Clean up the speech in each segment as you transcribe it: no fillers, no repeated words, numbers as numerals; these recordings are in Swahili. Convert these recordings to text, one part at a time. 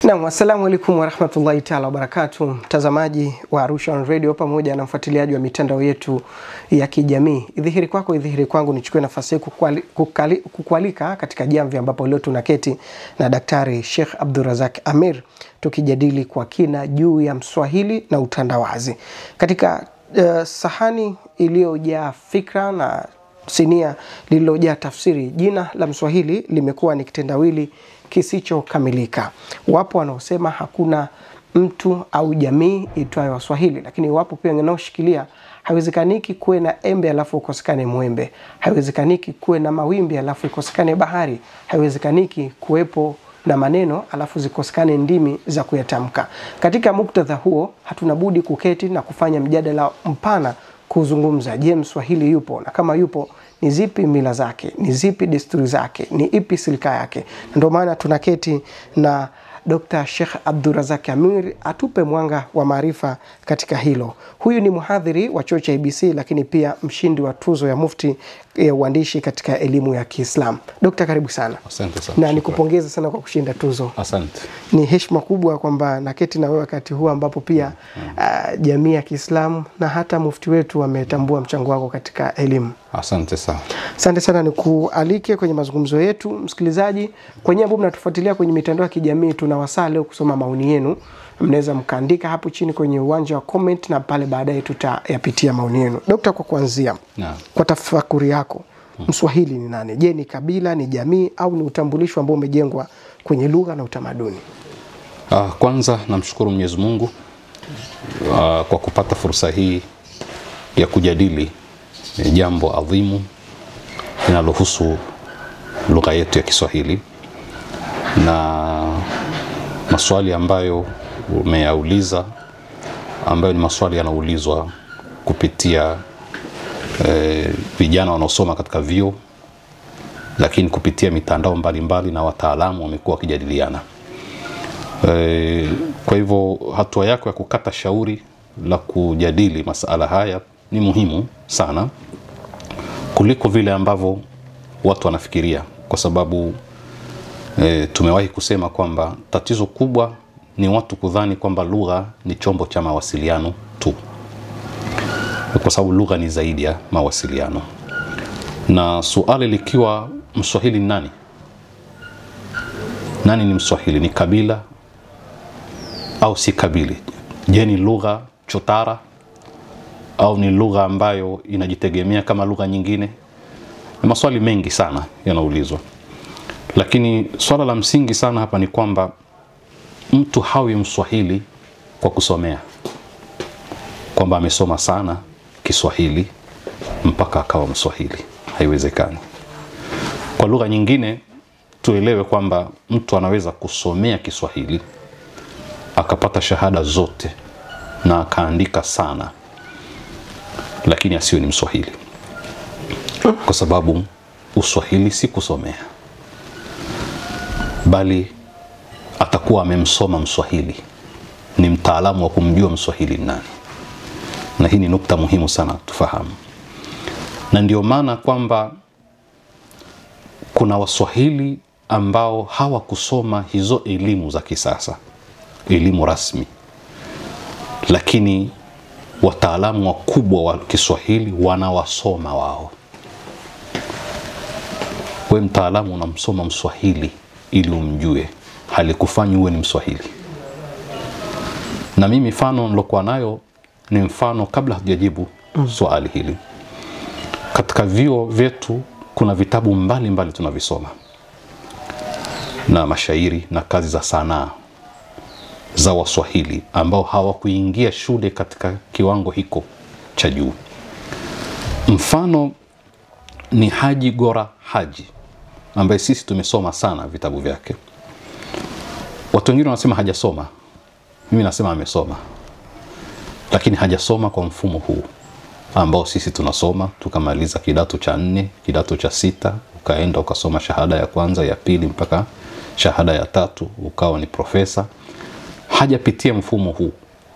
Naam, assalamu alaikum warahmatullahi ta'ala wabarakatuh, mtazamaji wa Arusha On Radio pamoja na mfuatiliaji wa mitandao yetu ya kijamii. Idhihiri kwako, idhihiri kwangu, nichukue nafasi kukualika katika jamvi ambapo leo tunaketi na Daktari Sheikh Abdurazak Amir tukijadili kwa kina juu ya mswahili na utandawazi. Katika sahani iliyojaa fikra na sinia lililojaa tafsiri, jina la mswahili limekuwa ni kitendawili kisichokamilika. Wapo wanaosema hakuna mtu au jamii itwayo Waswahili, lakini wapo pia wanaoshikilia haiwezekaniki kuwe na embe alafu ukosekane mwembe, haiwezekaniki kuwe na mawimbi alafu ikosekane bahari, haiwezekaniki kuwepo na maneno alafu zikosekane ndimi za kuyatamka. Katika muktadha huo, hatuna budi kuketi na kufanya mjadala mpana kuzungumza, je, Mswahili yupo? Na kama yupo, ni zipi mila zake, ni zipi desturi zake, ni ipi silika yake? Ndio maana tunaketi na Dr. Sheikh Abdurazak Amir atupe mwanga wa maarifa katika hilo. Huyu ni mhadhiri wa chuo cha ABC, lakini pia mshindi wa tuzo ya Mufti ya uandishi katika elimu ya Kiislamu. Dr. karibu sana. Asante sana. Na nikupongeza sana kwa kushinda tuzo. Asante. Ni heshima kubwa kwamba naketi na wewe wakati huu ambapo pia jamii ya Kiislamu na hata mufti wetu wametambua mchango wako katika elimu. Asante sana. Asante sana, nikualike kwenye mazungumzo yetu. Msikilizaji, kwenye ambao mnatufuatilia kwenye mitandao ya kijamii, tunawasaa leo kusoma maoni yenu. Mnaweza mkaandika hapo chini kwenye uwanja wa comment na pale baadaye tutayapitia maoni yenu. Dokta, kwa kuanzia, kwa tafakuri yako, Mswahili ni nani? Je, ni kabila, ni jamii au ni utambulisho ambao umejengwa kwenye lugha na utamaduni? Kwanza namshukuru Mwenyezi Mungu kwa kupata fursa hii ya kujadili jambo adhimu linalohusu lugha yetu ya Kiswahili, na maswali ambayo umeyauliza, ambayo ni maswali yanaulizwa kupitia vijana wanaosoma katika vyuo, lakini kupitia mitandao mbalimbali na wataalamu wamekuwa wakijadiliana. Kwa hivyo hatua yako ya kukata shauri la kujadili masala haya ni muhimu sana kuliko vile ambavyo watu wanafikiria, kwa sababu tumewahi kusema kwamba tatizo kubwa ni watu kudhani kwamba lugha ni chombo cha mawasiliano tu, kwa sababu lugha ni zaidi ya mawasiliano. Na suali likiwa Mswahili ni nani? Nani ni Mswahili? Ni kabila au si kabili? Je, ni lugha chotara au ni lugha ambayo inajitegemea kama lugha nyingine? Ni maswali mengi sana yanaulizwa, lakini swala la msingi sana hapa ni kwamba mtu hawi Mswahili kwa kusomea, kwamba amesoma sana Kiswahili mpaka akawa Mswahili. Haiwezekani. Kwa lugha nyingine tuelewe kwamba mtu anaweza kusomea Kiswahili akapata shahada zote na akaandika sana, lakini asiwe ni Mswahili, kwa sababu Uswahili si kusomea, bali atakuwa amemsoma Mswahili, ni mtaalamu wa kumjua Mswahili nani. Na hii ni nukta muhimu sana tufahamu. Na ndio maana kwamba kuna Waswahili ambao hawakusoma hizo elimu za kisasa, elimu rasmi, lakini wataalamu wakubwa wa Kiswahili wanawasoma wao. We mtaalamu unamsoma Mswahili ili umjue, halikufanyi uwe ni Mswahili. Na mimi mfano nilokuwa nayo ni mfano, kabla hujajibu swali hili. Katika vyuo vyetu kuna vitabu mbalimbali tunavisoma, na mashairi na kazi za sanaa za Waswahili ambao hawakuingia shule katika kiwango hiko cha juu. Mfano ni Haji Gora Haji, ambaye sisi tumesoma sana vitabu vyake. Watu wengine wanasema hajasoma, mimi nasema amesoma, lakini hajasoma kwa mfumo huu ambao sisi tunasoma. Tukamaliza kidato cha 4, kidato cha 6, ukaenda ukasoma shahada ya kwanza, ya pili, mpaka shahada ya 3, ukawa ni profesa. Hajapitia mfumo huu,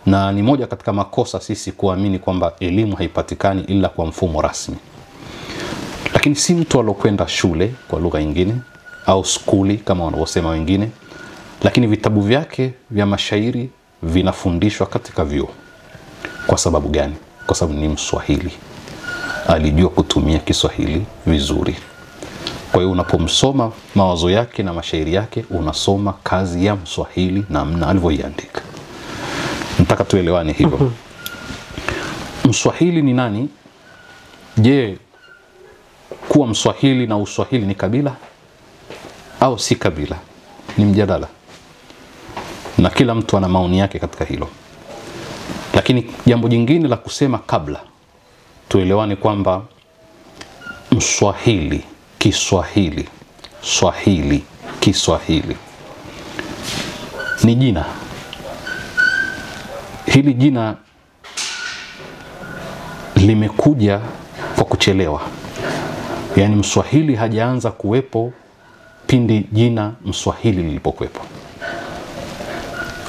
na ni moja katika makosa sisi kuamini kwamba elimu haipatikani ila kwa mfumo rasmi. Lakini si mtu alokwenda shule kwa lugha nyingine au skuli kama wanavyosema wengine, lakini vitabu vyake vya mashairi vinafundishwa katika vyuo. Kwa sababu gani? Kwa sababu ni Mswahili, alijua kutumia Kiswahili vizuri. Kwa hiyo unapomsoma mawazo yake na mashairi yake, unasoma kazi ya Mswahili namna alivyoiandika. Nataka tuelewane hivyo. Mswahili ni nani? Je, kuwa Mswahili na Uswahili ni kabila au si kabila? Ni mjadala, na kila mtu ana maoni yake katika hilo. Lakini jambo jingine la kusema kabla, tuelewane kwamba Mswahili, Kiswahili, Swahili, Kiswahili ni jina. Hili jina limekuja kwa kuchelewa. Yaani Mswahili hajaanza kuwepo pindi jina Mswahili lilipokuwepo.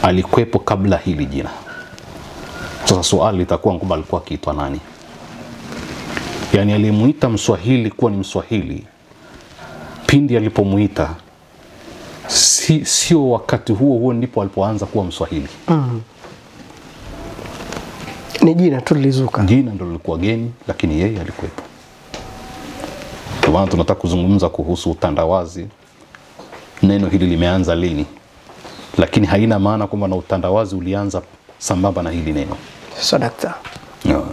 Alikuwepo kabla hili jina. Sasa swali litakuwa kwamba alikuwa akiitwa nani? Yaani alimuita Mswahili kuwa ni Mswahili pindi alipomuita, sio wakati huo ndipo alipoanza kuwa Mswahili. Ni jina tu lilizuka. Jina ndio lilikuwa geni, lakini yeye alikuwepo. Kwa maana tunataka kuzungumza kuhusu utandawazi. Neno hili limeanza lini? Lakini haina maana kwamba na utandawazi ulianza sambamba na hili neno. Sadakta. No.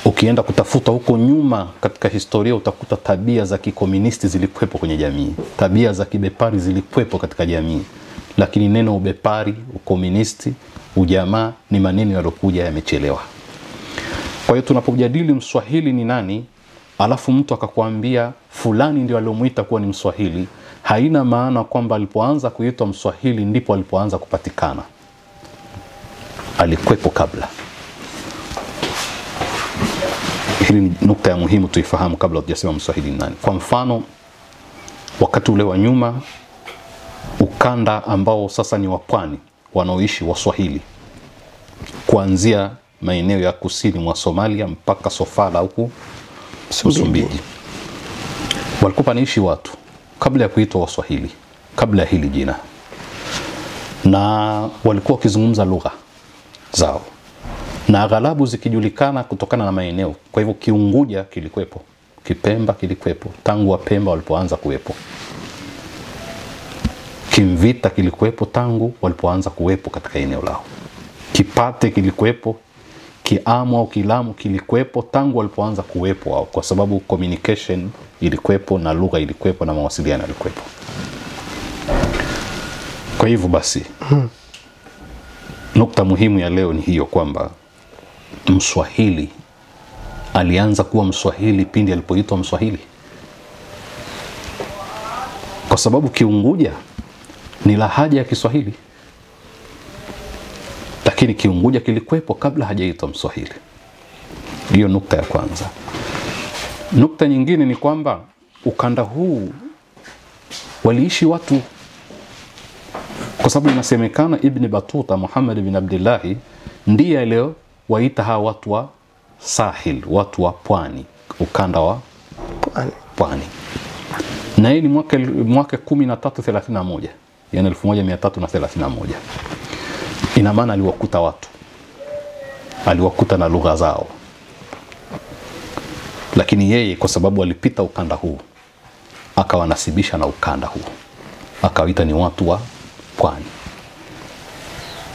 Ukienda kutafuta huko nyuma katika historia, utakuta tabia za kikomunisti zilikuwepo kwenye jamii. Tabia za kibepari zilikuwepo katika jamii. Lakini neno ubepari, ukomunisti, ujamaa ni maneno yalokuja yamechelewa. Kwa hiyo tunapojadili Mswahili ni nani, alafu mtu akakwambia fulani ndio aliomuita kuwa ni Mswahili, haina maana kwamba alipoanza kuitwa Mswahili ndipo alipoanza kupatikana. Alikuwepo kabla. Hili ni nukta ya muhimu tuifahamu kabla tujasema Mswahili ni nani. Kwa mfano, wakati ule wa nyuma, ukanda ambao sasa ni wa pwani wanaoishi Waswahili, kuanzia maeneo ya kusini mwa Somalia mpaka Sofala huku Msumbiji, walikuwa wanaishi watu kabla ya kuitwa Waswahili, kabla ya hili jina, na walikuwa wakizungumza lugha zao na aghalabu zikijulikana kutokana na maeneo. Kwa hivyo Kiunguja kilikuwepo, Kipemba kilikuwepo tangu Wapemba walipoanza kuwepo, Kimvita kilikuwepo tangu walipoanza kuwepo katika eneo lao, Kipate kilikuwepo, Kiamu au Kilamu kilikuwepo tangu walipoanza kuwepo wao, kwa sababu communication ilikuwepo na lugha ilikuwepo na mawasiliano yalikuwepo. Kwa hivyo basi, nukta muhimu ya leo ni hiyo kwamba Mswahili alianza kuwa Mswahili pindi alipoitwa Mswahili. Kwa sababu Kiunguja ni lahaja ya Kiswahili, lakini Kiunguja kilikuwepo kabla hajaitwa Mswahili. Hiyo nukta ya kwanza. Nukta nyingine ni kwamba ukanda huu waliishi watu, kwa sababu inasemekana Ibn Batuta, Muhammad ibn Abdullah, ndiye leo waita hawa watu wa Sahil, watu wa pwani, ukanda wa pwani. Na hii ni mwaka 1331, yani 1331. Ina maana aliwakuta watu, aliwakuta na lugha zao. Lakini yeye kwa sababu alipita ukanda huu, akawanasibisha na ukanda huu, akawaita ni watu wa pwani.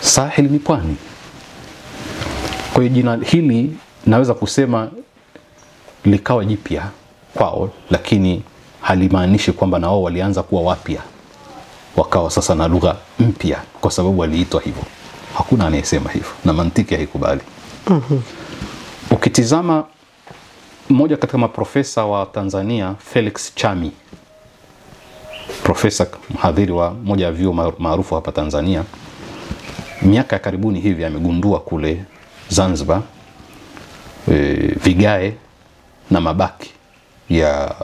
Sahil ni pwani. Kwa hiyo jina hili naweza kusema likawa jipya kwao, lakini halimaanishi kwamba na wao walianza kuwa wapya, wakawa sasa na lugha mpya kwa sababu waliitwa hivyo. Hakuna anayesema hivyo na mantiki haikubali. Ukitizama mmoja katika maprofesa wa Tanzania, Felix Chami, profesa mhadhiri wa moja ya vyuo maarufu hapa Tanzania, miaka ya karibuni hivi amegundua kule Zanzibar vigae na mabaki ya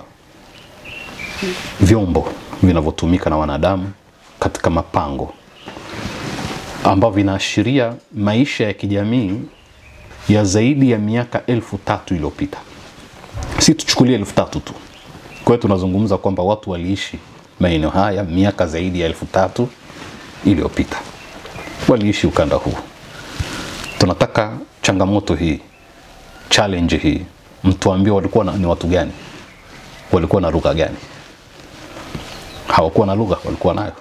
vyombo vinavyotumika na wanadamu katika mapango, ambao vinaashiria maisha ya kijamii ya zaidi ya miaka 3000 iliyopita. Si tuchukulie 3000 tu. Kwa hiyo tunazungumza kwamba watu waliishi maeneo haya miaka zaidi ya 3000 iliyopita waliishi ukanda huu. Tunataka changamoto hii, challenge hii, mtuambie walikuwa ni watu gani, walikuwa na lugha gani? Hawakuwa na lugha, walikuwa nayo.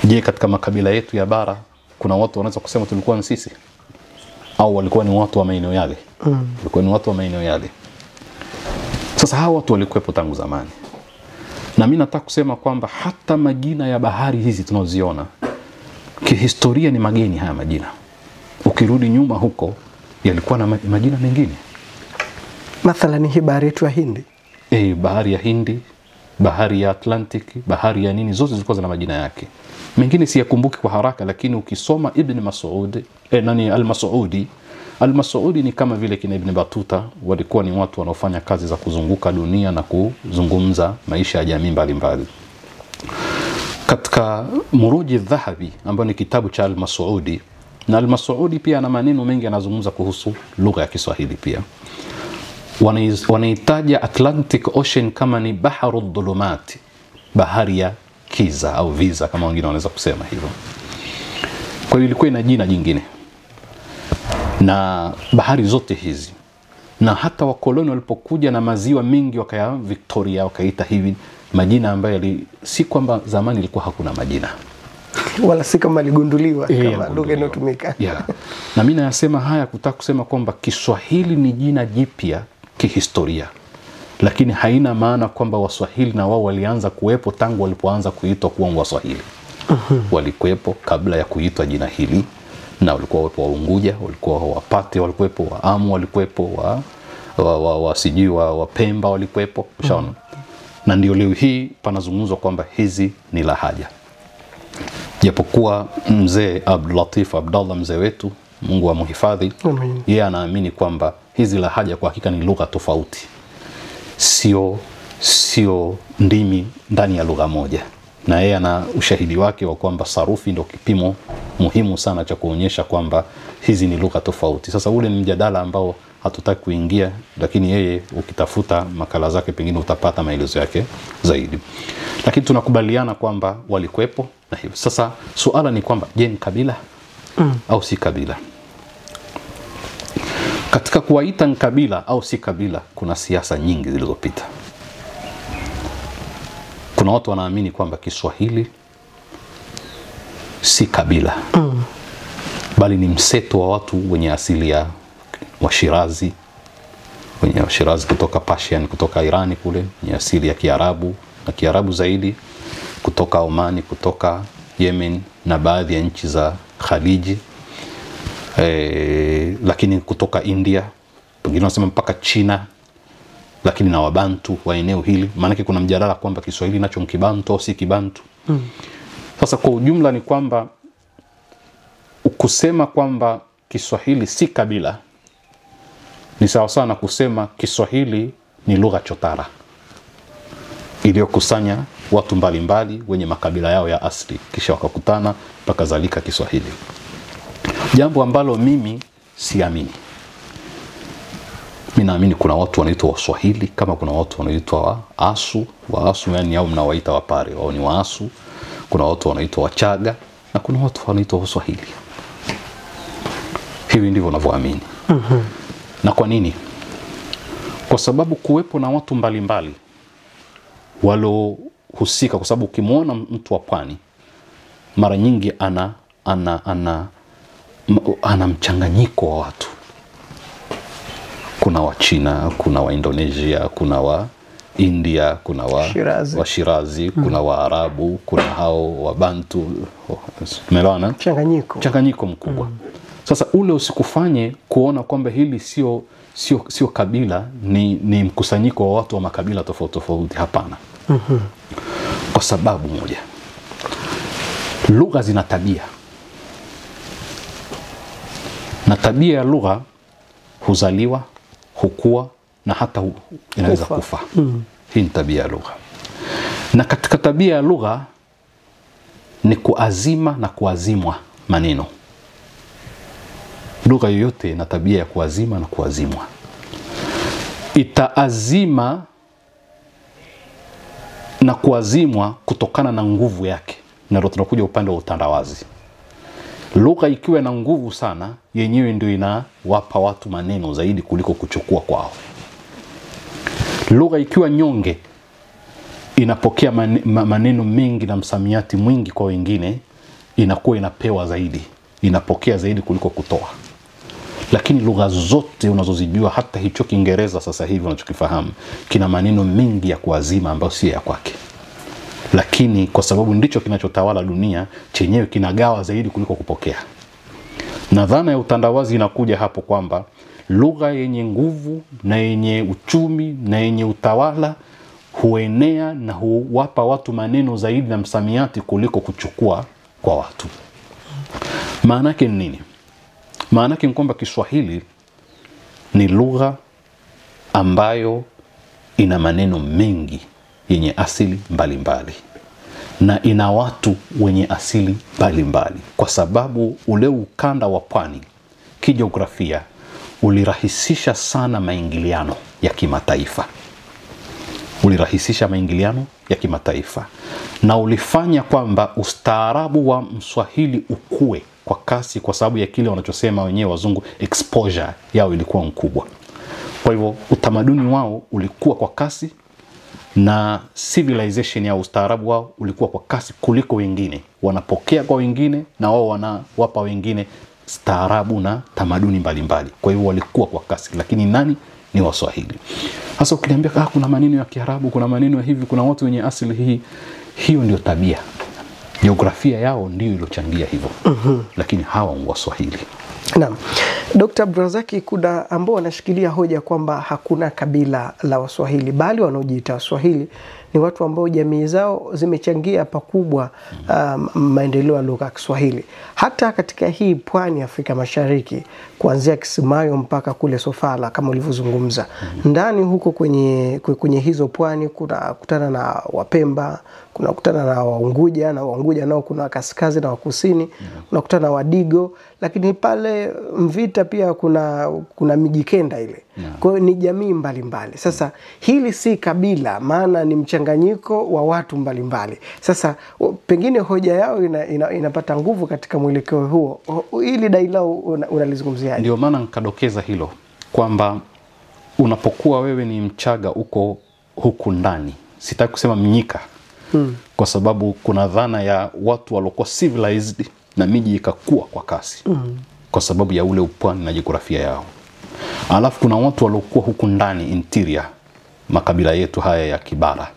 Je, katika makabila yetu ya bara kuna watu wanaweza kusema tulikuwa ni sisi, au walikuwa ni watu wa maeneo yale? Walikuwa ni watu wa maeneo yale. Sasa hawa watu walikuwepo tangu zamani, na mimi nataka kusema kwamba hata majina ya bahari hizi tunazoziona kihistoria ni mageni. Haya majina ukirudi nyuma huko yalikuwa na majina mengine. Mathalan hii bahari yetu ya Hindi, bahari ya Hindi, bahari ya Atlantic, bahari ya nini, zote zilikuwa zina majina yake. Mengine siyakumbuki kwa haraka, lakini ukisoma Ibn Mas'ud, Al-Mas'udi ni kama vile kina Ibn Battuta, walikuwa ni watu wanaofanya kazi za kuzunguka dunia na kuzungumza maisha ya jamii mbalimbali. Katika Muruji Dhahabi ambayo ni kitabu cha Al-Mas'udi, na Al-Mas'udi pia ana maneno mengi yanazungumza kuhusu lugha ya Kiswahili pia. Wanaitaja Atlantic Ocean kama ni baharu dhulumati, bahari ya kiza au viza kama wengine wanaweza kusema hivyo. Kwa hiyo ilikuwa ina jina jingine. Na bahari zote hizi, na hata wakoloni walipokuja na maziwa mingi wakaya Victoria wakaita hivi majina ambayo si kwamba zamani ilikuwa hakuna majina wala si kama ligunduliwa kama lugha inayotumika. Na mimi nasema haya kutaka kusema kwamba Kiswahili ni jina jipya kihistoria, lakini haina maana kwamba Waswahili na wao walianza kuwepo tangu walipoanza kuitwa kuwa Waswahili. Walikuwepo kabla ya kuitwa jina hili, na walikuwa wapo wa Unguja, walikuwa Wapate, walikuwepo wa Amu, walikuwepo wa Pemba, walikuwepo. Ushaona? Na ndio leo hii panazungumzwa kwamba hizi ni lahaja. Japokuwa mzee Abdul Latif Abdallah, mzee wetu, Mungu amhifadhi, yeye anaamini kwamba hizi lahaja kwa hakika ni lugha tofauti, sio ndimi ndani ya lugha moja. Na yeye ana ushahidi wake wa kwamba sarufi ndio kipimo muhimu sana cha kuonyesha kwamba hizi ni lugha tofauti. Sasa ule ni mjadala ambao hatutaki kuingia, lakini yeye ukitafuta makala zake pengine utapata maelezo yake zaidi. Lakini tunakubaliana kwamba walikuwepo na hivyo. Sasa suala ni kwamba je, ni kabila au si kabila? Katika kuwaita ni kabila au si kabila kuna siasa nyingi zilizopita. Kuna watu wanaamini kwamba Kiswahili si kabila, bali ni mseto wa watu wenye asili ya Washirazi, wenye Washirazi kutoka Persian, kutoka Irani kule, wenye asili ya Kiarabu na Kiarabu zaidi, kutoka Omani, kutoka Yemen na baadhi ya nchi za Khaliji, lakini kutoka India, pengine wanasema mpaka China, lakini na Wabantu wa eneo hili. Maana kuna mjadala kwamba Kiswahili nacho ni Kibantu au si Kibantu. Sasa kwa ujumla ni kwamba kusema kwamba Kiswahili si kabila ni sawa sana kusema Kiswahili ni lugha chotara iliyokusanya watu mbalimbali wenye makabila yao ya asili, kisha wakakutana pakazalika Kiswahili. Jambo ambalo mimi siamini. Mimi naamini kuna watu wanaitwa Waswahili kama kuna watu wanaitwa Waasu. Waasu yani au mnawaita Wapare, wao ni Waasu. Kuna watu wanaitwa Wachaga na kuna watu wanaitwa Waswahili. Hivi ndivyo ninavyoamini. Na kwa nini? Kwa sababu kuwepo na watu mbalimbali walohusika, kwa sababu ukimwona mtu wa pwani mara nyingi ana mchanganyiko wa watu. Kuna wa China, kuna wa Indonesia, kuna wa India, kuna wa Shirazi, kuna wa Arabu, kuna hao wa Bantu. Umeelewana? Mchanganyiko mkubwa. Sasa ule usikufanye kuona kwamba hili sio kabila, ni mkusanyiko wa watu wa makabila tofauti tofauti. Hapana. Kwa sababu moja, lugha zina tabia, na tabia ya lugha huzaliwa, hukua na hata inaweza kufa. Hii ni tabia ya lugha. Na katika tabia ya lugha ni kuazima na kuazimwa maneno. Lugha yoyote ina tabia ya kuazima na kuazimwa. Itaazima na kuazimwa kutokana na nguvu yake. na ndio tunakuja upande wa utandawazi. Lugha ikiwa na nguvu sana, yenyewe ndio inawapa watu maneno zaidi kuliko kuchukua kwao. Lugha ikiwa nyonge, inapokea maneno mengi na msamiati mwingi kwa wengine, inakuwa inapewa zaidi, inapokea zaidi kuliko kutoa. Lakini lugha zote unazozijua, hata hicho Kiingereza sasa hivi unachokifahamu, kina maneno mengi ya kuazima ambayo si ya kwake. Lakini kwa sababu ndicho kinachotawala dunia, chenyewe kinagawa zaidi kuliko kupokea. Na dhana ya utandawazi inakuja hapo kwamba lugha yenye nguvu na yenye uchumi na yenye utawala huenea na huwapa watu maneno zaidi na msamiati kuliko kuchukua kwa watu. Maana yake ni nini? Maana yake ni kwamba Kiswahili ni lugha ambayo ina maneno mengi yenye asili mbalimbali na ina watu wenye asili mbalimbali, kwa sababu ule ukanda wa pwani kijiografia ulirahisisha sana maingiliano ya kimataifa. Na ulifanya kwamba ustaarabu wa Mswahili ukue kwa kasi, kwa sababu ya kile wanachosema wenyewe wazungu exposure yao ilikuwa mkubwa. Kwa hivyo utamaduni wao ulikuwa kwa kasi na civilization ya ustaarabu wao ulikuwa kwa kasi kuliko wengine. Wanapokea kwa wengine na wao wanawapa wengine staarabu na tamaduni mbalimbali. Kwa hivyo walikuwa kwa kasi, lakini nani? Ni Waswahili. Sasa ukiniambia kuna maneno ya Kiarabu, kuna maneno ya hivi, kuna watu wenye asili hii, hiyo ndio tabia. Jiografia yao ndio ilochangia hivyo. Lakini hawa ni Waswahili. Naam. Dr. Abdulrazaki, kuna ambao wanashikilia hoja kwamba hakuna kabila la Waswahili, bali wanaojiita Waswahili ni watu ambao jamii zao zimechangia pakubwa maendeleo ya lugha ya Kiswahili. Hata katika hii pwani ya Afrika Mashariki, kuanzia Kisimayo mpaka kule Sofala kama ulivyozungumza. Ndani huko kwenye hizo pwani kuna kutana na Wapemba, kuna kutana na Waunguja, na Waunguja nao kuna kaskazini na wakusini, kuna kutana na Wadigo, lakini pale Mvita pia kuna Mijikenda ile. Kwa hiyo ni jamii mbalimbali. Sasa hili si kabila, maana ni mchanganyiko wa watu mbalimbali. Sasa pengine hoja yao inapata nguvu katika mwelekeo huo. Hili dai lao unalizungumziaje? Ndio maana nikadokeza hilo kwamba unapokuwa wewe ni Mchaga uko huku ndani, sitaki kusema Mnyika, kwa sababu kuna dhana ya watu waliokuwa civilized na miji ikakua kwa kasi kwa sababu ya ule upwani na jiografia yao. Alafu kuna watu waliokuwa huku ndani interior, makabila yetu haya ya Kibara.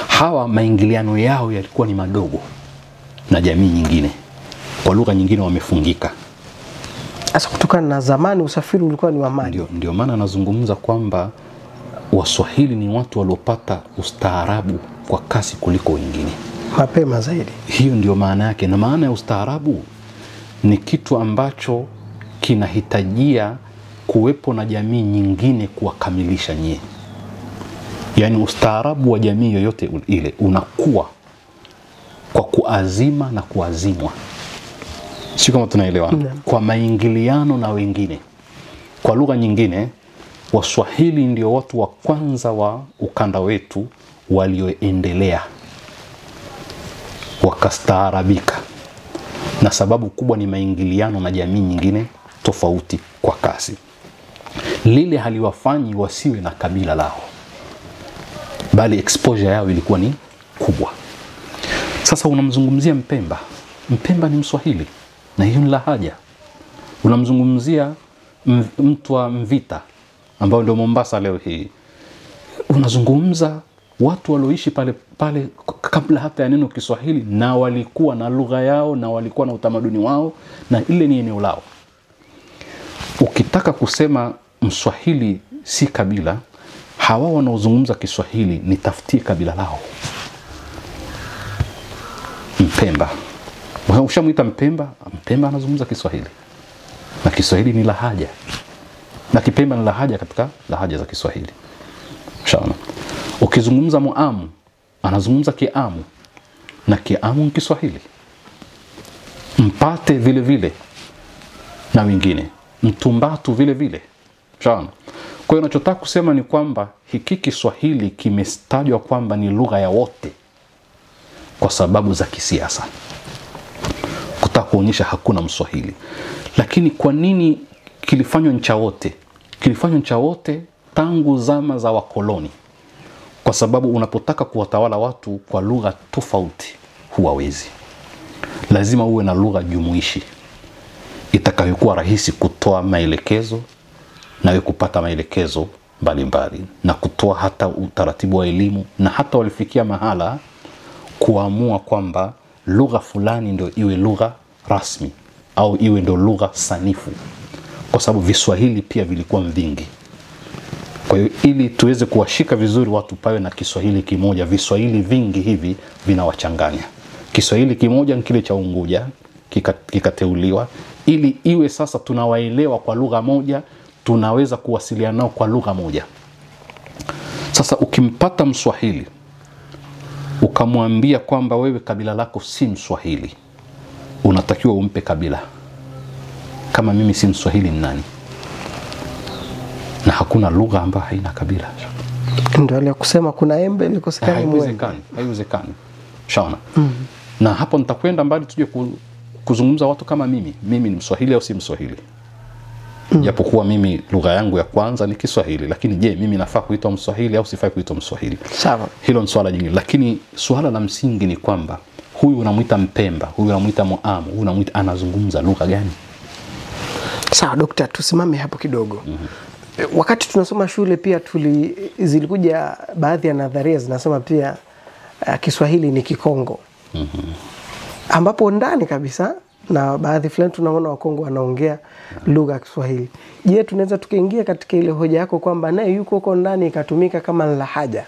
Hawa maingiliano yao yalikuwa ni madogo na jamii nyingine, kwa lugha nyingine wamefungika. Sasa kutokana na zamani usafiri ulikuwa ni wa maji. Ndio maana nazungumza kwamba Waswahili ni watu waliopata ustaarabu kwa kasi kuliko wengine, mapema zaidi. Hiyo ndio maana yake. Na maana ya ustaarabu ni kitu ambacho kinahitajia kuwepo na jamii nyingine kuwakamilisha nyie. Yaani ustaarabu wa jamii yoyote ile unakuwa kwa kuazima na kuazimwa. Sio kama tunaelewa, kwa maingiliano na wengine. Kwa lugha nyingine, Waswahili ndio watu wa kwanza wa ukanda wetu walioendelea, wakastaarabika, na sababu kubwa ni maingiliano na jamii nyingine tofauti kwa kasi. Lile haliwafanyi wasiwe na kabila lao, bali exposure yao ilikuwa ni kubwa. Sasa unamzungumzia Mpemba. Mpemba ni Mswahili na hiyo ni lahaja. Unamzungumzia mtu wa Mvita ambao ndio Mombasa leo hii. Unazungumza watu walioishi pale kabla hata ya neno Kiswahili, na walikuwa na lugha yao na walikuwa na utamaduni wao, na ile ni eneo lao. Ukitaka kusema Mswahili si kabila, hawa wanaozungumza Kiswahili ni tafutie kabila lao. Mpemba, ushamuita Mpemba, Mpemba anazungumza Kiswahili, na Kiswahili ni lahaja, na Kipemba ni lahaja katika lahaja za Kiswahili. Shaona. Ukizungumza Muamu, anazungumza Kiamu, na Kiamu ni Kiswahili. Mpate vile vile na wengine, Mtumbatu vile vile. Shaona. Kwa hiyo nachotaka kusema ni kwamba hiki Kiswahili kimestajwa kwamba ni lugha ya wote, kwa sababu za kisiasa, kutaka kuonyesha hakuna Mswahili. Lakini kwa nini kilifanywa ncha wote? Kilifanywa ncha wote tangu zama za wakoloni, kwa sababu unapotaka kuwatawala watu kwa lugha tofauti huwawezi. Lazima uwe na lugha jumuishi itakayokuwa rahisi kutoa maelekezo na wewe kupata maelekezo mbalimbali, na kutoa hata utaratibu wa elimu. Na hata walifikia mahala kuamua kwamba lugha fulani ndio iwe lugha rasmi au iwe ndio lugha sanifu, kwa sababu Viswahili pia vilikuwa vingi. Kwa hiyo ili tuweze kuwashika vizuri watu, pawe na Kiswahili kimoja. Viswahili vingi hivi vinawachanganya. Kiswahili kimoja ni kile cha Unguja kikateuliwa, ili iwe sasa tunawaelewa kwa lugha moja, tunaweza kuwasiliana nao kwa lugha moja. Sasa ukimpata Mswahili ukamwambia kwamba wewe kabila lako si Mswahili, unatakiwa umpe kabila. Kama mimi si Mswahili ni nani? Na hakuna lugha ambayo haina kabila. Ndio ile kusema kuna embe likosekana mwembe. Haiwezekani. Shaona. Na hapo nitakwenda mbali tuje kuzungumza watu kama mimi. Mimi ni Mswahili au si Mswahili? Japokuwa mimi lugha yangu ya kwanza ni Kiswahili, lakini je, mimi nafaa kuitwa Mswahili au sifai kuitwa Mswahili? Sawa. Hilo ni swala jingine, lakini swala la msingi ni kwamba huyu unamuita Mpemba, huyu unamuita Muamu, huyu unamuita anazungumza lugha gani? Sawa Dokta, tusimame hapo kidogo. Wakati tunasoma shule pia zilikuja baadhi ya nadharia zinasema pia Kiswahili ni Kikongo. Ambapo ndani kabisa na baadhi fulani tunaona Wakongo wanaongea lugha ya Kiswahili. Je, tunaweza tukaingia katika ile hoja yako kwamba naye yuko huko ndani ikatumika kama lahaja?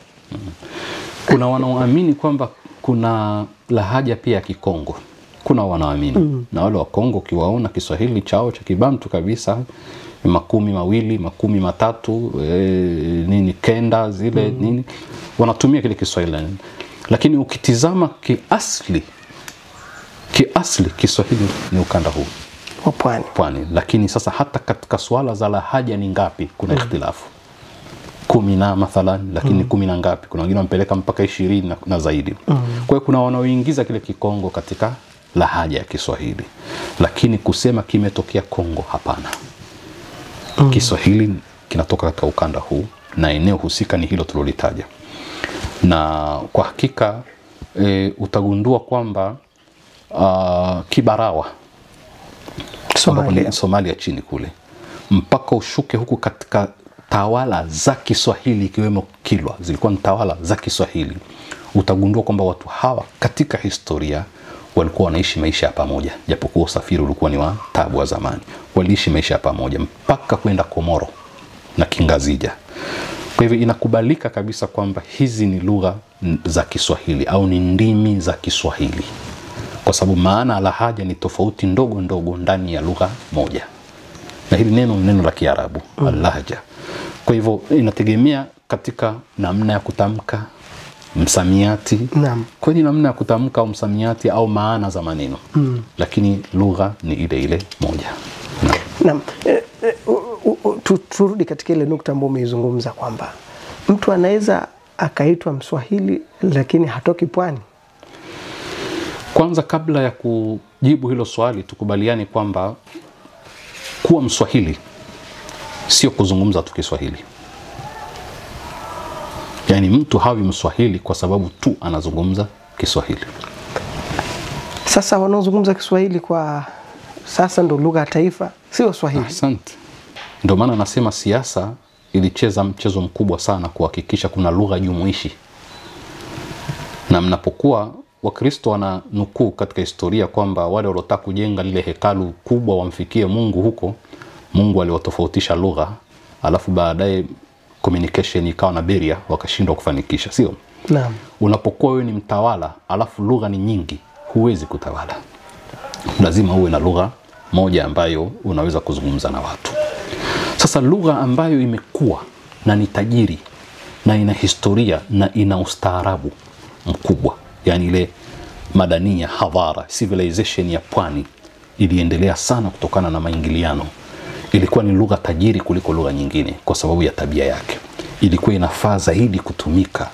Kuna wanaoamini kwamba kuna lahaja pia ya Kikongo. Kuna wanaoamini. Na wale Wakongo ukiwaona Kiswahili chao cha Kibantu kabisa, 12, 13, nini kenda zile nini, wanatumia kile Kiswahili. Lakini ukitizama kiasli Kiswahili ni ukanda huu wa pwani. Lakini sasa hata katika swala za lahaja ni ngapi kuna ikhtilafu. 10 na mathalan, lakini 10 na ngapi, kuna wengine wampeleka mpaka 20 na zaidi. Kwa hiyo kuna wanaoingiza kile Kikongo katika lahaja ya Kiswahili, lakini kusema kimetokea Kongo, hapana. Kiswahili kinatoka katika ukanda huu na eneo husika ni hilo tulolitaja. Na kwa hakika utagundua kwamba Kibarawa Somalia chini kule mpaka ushuke huku katika tawala za Kiswahili ikiwemo Kilwa, zilikuwa ni tawala za Kiswahili. Utagundua kwamba watu hawa katika historia walikuwa wanaishi maisha ya pamoja, japokuwa usafiri ulikuwa ni wa taabu wa zamani. Waliishi maisha ya pamoja mpaka kwenda Komoro na Kingazija. Kwa hivyo inakubalika kabisa kwamba hizi ni lugha za Kiswahili au ni ndimi za Kiswahili, kwa sababu maana lahaja ni tofauti ndogo ndogo ndani ya lugha moja. Na hili neno la Kiarabu al-lahja. Kwa hivyo inategemea katika namna ya kutamka, msamiati. Kwa ni namna ya kutamka au msamiati au maana za maneno. Lakini lugha ni ile ile moja. Naam. Turudi katika ile nukta ambayo umeizungumza kwamba mtu anaweza akaitwa Mswahili lakini hatoki pwani. Kwanza kabla ya kujibu hilo swali, tukubaliane kwamba kuwa Mswahili sio kuzungumza tu Kiswahili. Yaani mtu hawi Mswahili kwa sababu tu anazungumza Kiswahili. Sasa wanaozungumza Kiswahili kwa sasa ndo lugha ya taifa, sio Swahili. Asante. Ndio maana nasema siasa ilicheza mchezo mkubwa sana kuhakikisha kuna lugha jumuishi. Na mnapokuwa Wakristo wana nukuu katika historia kwamba wale waliotaka kujenga lile hekalu kubwa wamfikie Mungu huko, Mungu aliwatofautisha lugha, alafu baadaye communication ikawa na barrier, wakashindwa kufanikisha, sio? Naam. Unapokuwa wewe ni mtawala alafu lugha ni nyingi, huwezi kutawala. Lazima uwe na lugha moja ambayo unaweza kuzungumza na watu. Sasa lugha ambayo imekuwa na ni tajiri na ina historia na ina ustaarabu mkubwa, yani ile madania, hadhara, civilization ya pwani iliendelea sana kutokana na maingiliano. Ilikuwa ni lugha tajiri kuliko lugha nyingine kwa sababu ya tabia yake. Ilikuwa inafaa zaidi kutumika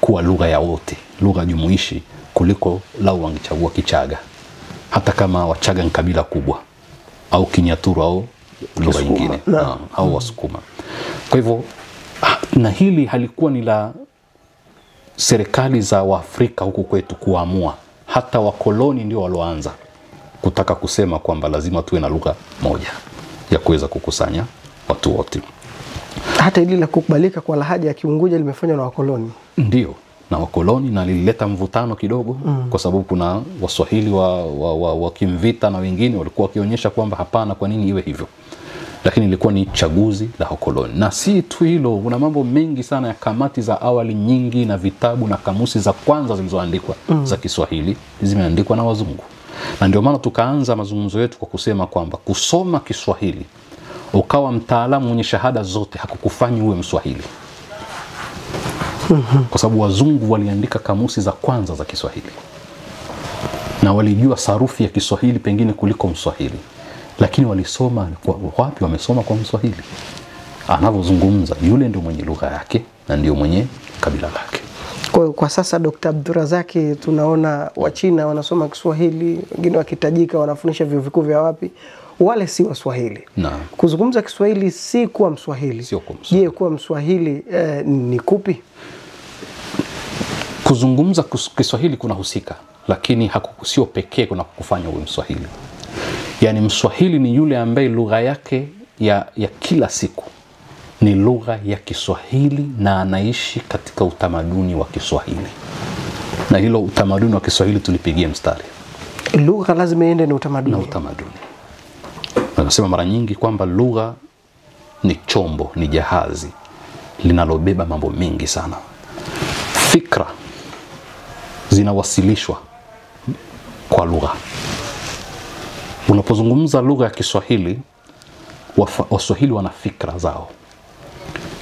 kuwa lugha ya wote, lugha jumuishi kuliko lau wangechagua Kichaga, hata kama Wachaga ni kabila kubwa, au Kinyaturu au lugha nyingine au Wasukuma. Kwa hivyo, na hili halikuwa ni la serikali za Waafrika huku kwetu kuamua. Hata wakoloni ndio walioanza kutaka kusema kwamba lazima tuwe na lugha moja ya kuweza kukusanya watu wote. Hata ili la kukubalika kwa lahaja ya Kiunguja limefanywa na wakoloni. Ndio, na wakoloni, na lilileta mvutano kidogo kwa sababu kuna Waswahili wa Kimvita na wengine walikuwa wakionyesha kwamba hapana, kwa nini iwe hivyo. Lakini ilikuwa ni chaguzi la wakoloni. Na si tu hilo, kuna mambo mengi sana ya kamati za awali nyingi na vitabu na kamusi za kwanza zilizoandikwa za Kiswahili zimeandikwa na wazungu. Na ndio maana tukaanza mazungumzo yetu kwa kusema kwamba kusoma Kiswahili ukawa mtaalamu mwenye shahada zote hakukufanyi uwe Mswahili. Kwa sababu wazungu waliandika kamusi za kwanza za Kiswahili na walijua sarufi ya Kiswahili pengine kuliko Mswahili, lakini walisoma wapi? Wamesoma kwa Mswahili. Anavyozungumza yule ndio mwenye lugha yake na ndio mwenye kabila lake. Kwa sasa Dr. Abdurazaki, tunaona Wachina wanasoma Kiswahili, wengine wakitajika wanafundisha vyuo vikuu vya wapi, wale si Waswahili. Kuzungumza Kiswahili si kuwa Mswahili. Je, kuwa Mswahili ni kupi? Kuzungumza Kiswahili kuna husika, lakini sio pekee kuna kufanya uwe Mswahili. Yani Mswahili ni yule ambaye lugha yake ya kila siku ni lugha ya Kiswahili na anaishi katika utamaduni wa Kiswahili. Na hilo utamaduni wa Kiswahili tulipigia mstari. Lugha lazima iende na utamaduni. Na utamaduni. Nasema mara nyingi kwamba lugha ni chombo, ni jahazi linalobeba mambo mengi sana. Fikra zinawasilishwa kwa lugha. Unapozungumza lugha ya Kiswahili, Waswahili wana fikra zao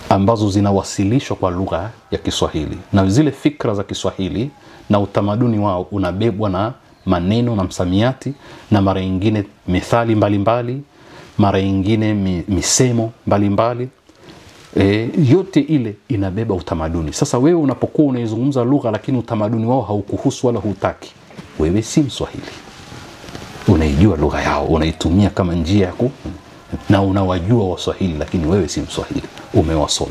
ambazo zinawasilishwa kwa lugha ya Kiswahili, na zile fikra za Kiswahili na utamaduni wao unabebwa na maneno na msamiati, na mara nyingine methali mbalimbali, mara nyingine misemo mbalimbali. Yote ile inabeba utamaduni. Sasa wewe unapokuwa unaizungumza lugha lakini utamaduni wao haukuhusu wala hutaki, wewe si Mswahili. Unaijua lugha yao, unaitumia kama njia ya na unawajua Waswahili, lakini wewe si Mswahili.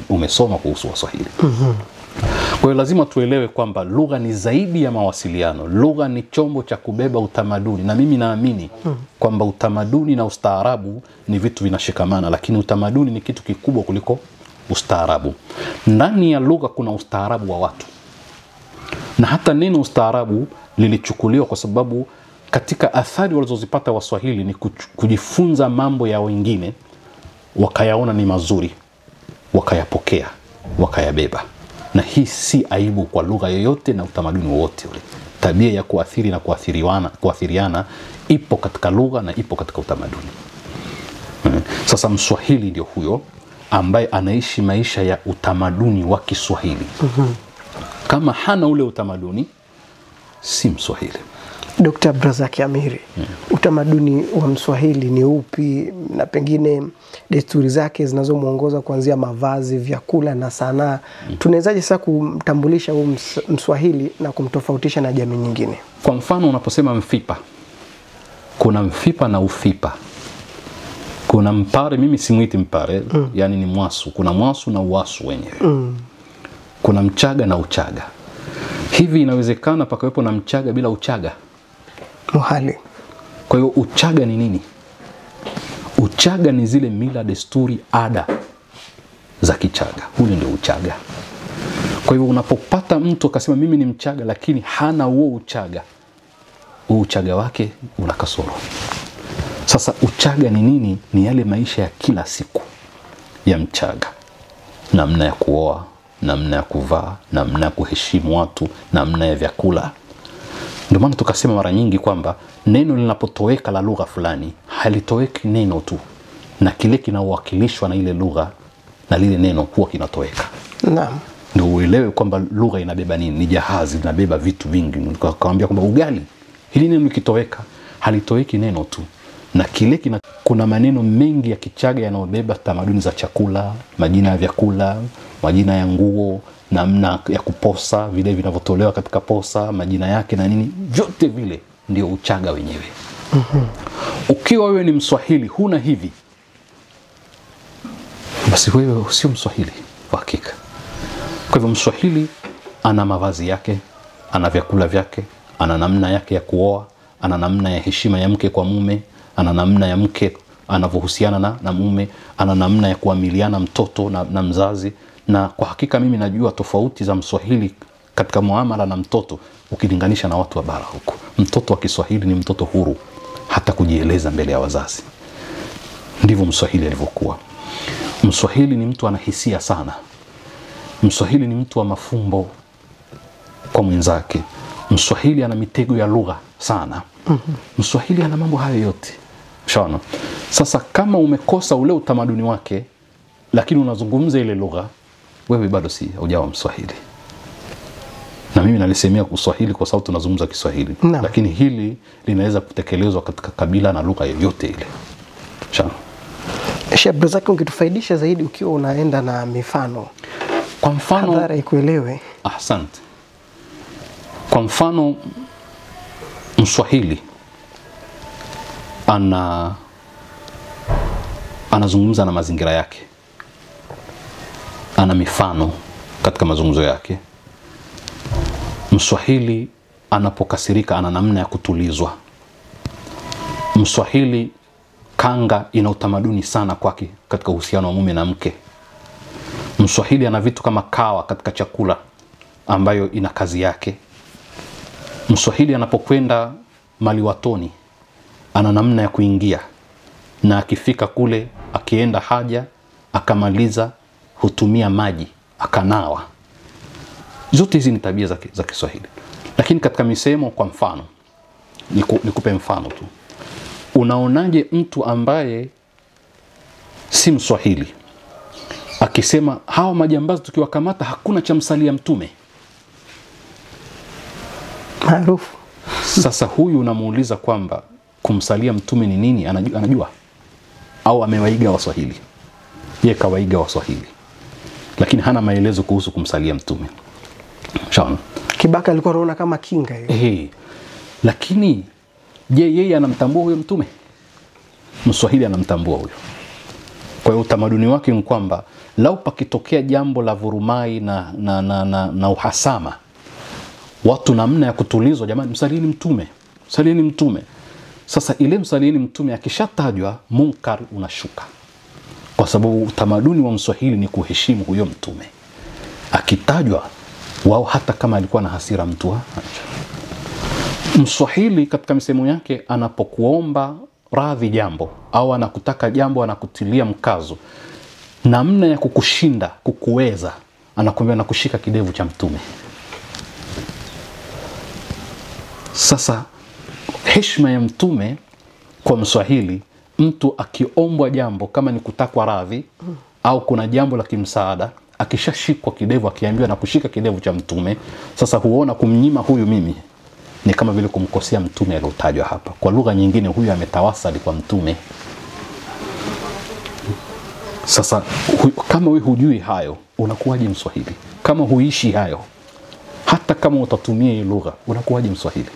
Umesoma kuhusu Waswahili. Kwa hiyo lazima tuelewe kwamba lugha ni zaidi ya mawasiliano. Lugha ni chombo cha kubeba utamaduni, na mimi naamini kwamba utamaduni na ustaarabu ni vitu vinashikamana, lakini utamaduni ni kitu kikubwa kuliko ustaarabu. Ndani ya lugha kuna ustaarabu wa watu, na hata neno ustaarabu lilichukuliwa kwa sababu katika athari walizozipata Waswahili ni kujifunza mambo ya wengine, wakayaona ni mazuri, wakayapokea, wakayabeba. Na hii si aibu kwa lugha yoyote na utamaduni wowote ule. Tabia ya kuathiri na kuathiriana ipo katika lugha na ipo katika utamaduni. Sasa Mswahili ndio huyo ambaye anaishi maisha ya utamaduni wa Kiswahili. Kama hana ule utamaduni, si Mswahili. Dr. Abdurazaki Amiri, utamaduni wa Mswahili ni upi, na pengine desturi zake zinazomuongoza kuanzia mavazi, vyakula na sanaa? Tunawezaje sasa kumtambulisha huyu Mswahili na kumtofautisha na jamii nyingine? Kwa mfano, unaposema Mfipa, kuna Mfipa na Ufipa. Kuna Mpare, mimi simuiti Mpare, yani ni Mwasu. Kuna Mwasu na Uwasu wenyewe. Kuna Mchaga na Uchaga. Hivi inawezekana pakawepo na Mchaga bila Uchaga? Muhali. Kwa hiyo Uchaga ni nini? Uchaga ni zile mila, desturi, ada za Kichaga. Huyo ndio Uchaga. Kwa hiyo unapopata mtu akasema mimi ni Mchaga lakini hana huo Uchaga, Uchaga wake una kasoro. Sasa Uchaga ni nini? Ni yale maisha ya kila siku ya Mchaga. Namna ya kuoa, namna ya kuvaa, namna ya kuheshimu watu, namna ya vyakula. Ndio maana tukasema mara nyingi kwamba neno linapotoweka la lugha fulani, halitoweki neno tu, na kile kinawakilishwa na ile lugha na lile neno huwa kinatoweka. Naam. Ndio uelewe kwamba lugha inabeba nini? Ni jahazi, linabeba vitu vingi. Nikamwambia kwamba ugali, hili neno likitoweka, halitoweki neno tu, na kile kuna maneno mengi ya Kichaga yanayobeba tamaduni za chakula, majina ya vyakula, majina ya nguo, namna ya kuposa, vile vinavyotolewa katika posa, majina yake na nini, vyote vile ndio Uchaga wenyewe. Ukiwa wewe ni Mswahili huna hivi, basi wewe sio Mswahili kwa hakika. Kwa hivyo Mswahili ana mavazi yake, ana vyakula vyake, ana namna yake ya kuoa, ana namna ya heshima ya mke kwa mume, ana namna ya mke anavyohusiana na mume, ana namna ya kuamiliana mtoto na mzazi. Na kwa hakika mimi najua tofauti za Mswahili katika muamala na mtoto ukilinganisha na watu wa bara huko. Mtoto wa Kiswahili ni mtoto huru hata kujieleza mbele ya wazazi. Ndivyo Mswahili alivyokuwa. Mswahili ni mtu ana hisia sana. Mswahili ni mtu wa mafumbo kwa mwenzake. Mswahili ana mitego ya lugha sana. Mswahili ana mambo hayo yote. Shana. Sasa kama umekosa ule utamaduni wake lakini unazungumza ile lugha, wewe bado si hujawa Mswahili. Na mimi nalisemea Kiswahili kwa sababu tunazungumza Kiswahili. Lakini hili linaweza kutekelezwa katika kabila na lugha yoyote ile. Shana. Sheikh Abdulrazak, ungetufaidisha zaidi ukiwa unaenda na mifano. Kwa mfano, hadhara ikuelewe. Asante. Kwa mfano, Mswahili anazungumza na mazingira yake. Ana mifano katika mazungumzo yake. Mswahili anapokasirika ana namna ya kutulizwa. Mswahili kanga ina utamaduni sana kwake katika uhusiano wa mume na mke. Mswahili ana vitu kama kawa katika chakula ambayo ina kazi yake. Mswahili anapokwenda maliwatoni ana namna ya kuingia, na akifika kule akienda haja akamaliza hutumia maji akanawa. Zote hizi ni tabia za Kiswahili. Lakini katika misemo, kwa mfano, nikupe mfano tu. Unaonaje mtu ambaye si Mswahili akisema hawa majambazi tukiwakamata hakuna cha msalia Mtume? Maarufu. Sasa huyu unamuuliza kwamba kumsalia Mtume ni nini? Anajua? Au amewaiga Waswahili? Yeye kawaiga Waswahili, lakini hana maelezo kuhusu kumsalia Mtume. Shaona? Kibaka alikuwa anaona kama kinga hiyo. Lakini je, yeye anamtambua huyo Mtume? Mswahili anamtambua huyo. Kwa hiyo utamaduni wake ni kwamba lau pakitokea jambo la vurumai na uhasama, watu namna ya kutulizwa, jamani msalieni Mtume, msalieni Mtume. Sasa ile msalieni Mtume akishatajwa, munkar unashuka. Kwa sababu utamaduni wa Mswahili ni kuheshimu huyo Mtume. Akitajwa wao, hata kama alikuwa na hasira mtu Mswahili katika misemo yake anapokuomba radhi jambo au anakutaka jambo, anakutilia mkazo, namna ya kukushinda, kukuweza, anakuambia nakushika kidevu cha Mtume. Sasa heshima ya Mtume kwa Mswahili, mtu akiombwa jambo kama ni kutakwa radhi au kuna jambo la kimsaada, akishashikwa kidevu akiambiwa na kushika kidevu cha Mtume, sasa huona kumnyima huyu mimi ni kama vile kumkosea Mtume aliyotajwa hapa. Kwa lugha nyingine, huyu ametawasali kwa Mtume. Sasa kama wewe hujui hayo, unakuwaje Mswahili? Kama huishi hayo, hata kama utatumia hii lugha, unakuwaje Mswahili?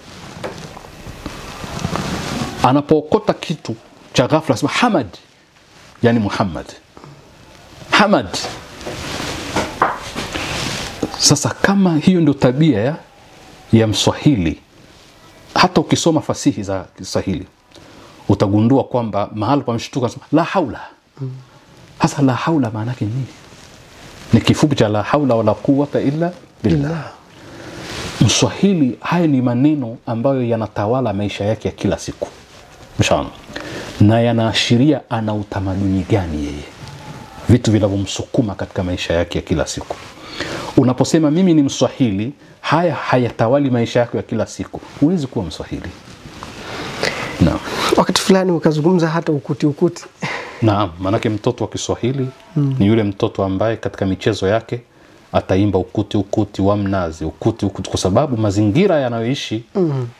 Anapookota kitu cha ghafla sema Hamad, yani Muhammad. Hamad. Sasa kama hiyo ndio tabia ya Mswahili, hata ukisoma fasihi za Kiswahili utagundua kwamba mahali pa mshtuka la haula. Hasa la haula maana yake nini? Ni kifupi cha la haula wala quwwata illa billah. Mswahili, haya ni maneno ambayo yanatawala maisha yake ya kila siku. Mshana. Na yanaashiria ana utamaduni gani yeye. Vitu vinavyomsukuma katika maisha yake ya kila siku. Unaposema mimi ni Mswahili, haya hayatawali maisha yako ya kila siku, huwezi kuwa Mswahili. Naam. Wakati fulani ukazungumza hata ukuti. Naam, manake mtoto wa Kiswahili ni yule mtoto ambaye katika michezo yake ataimba ukuti wa mnazi, ukuti, kwa sababu mazingira yanayoishi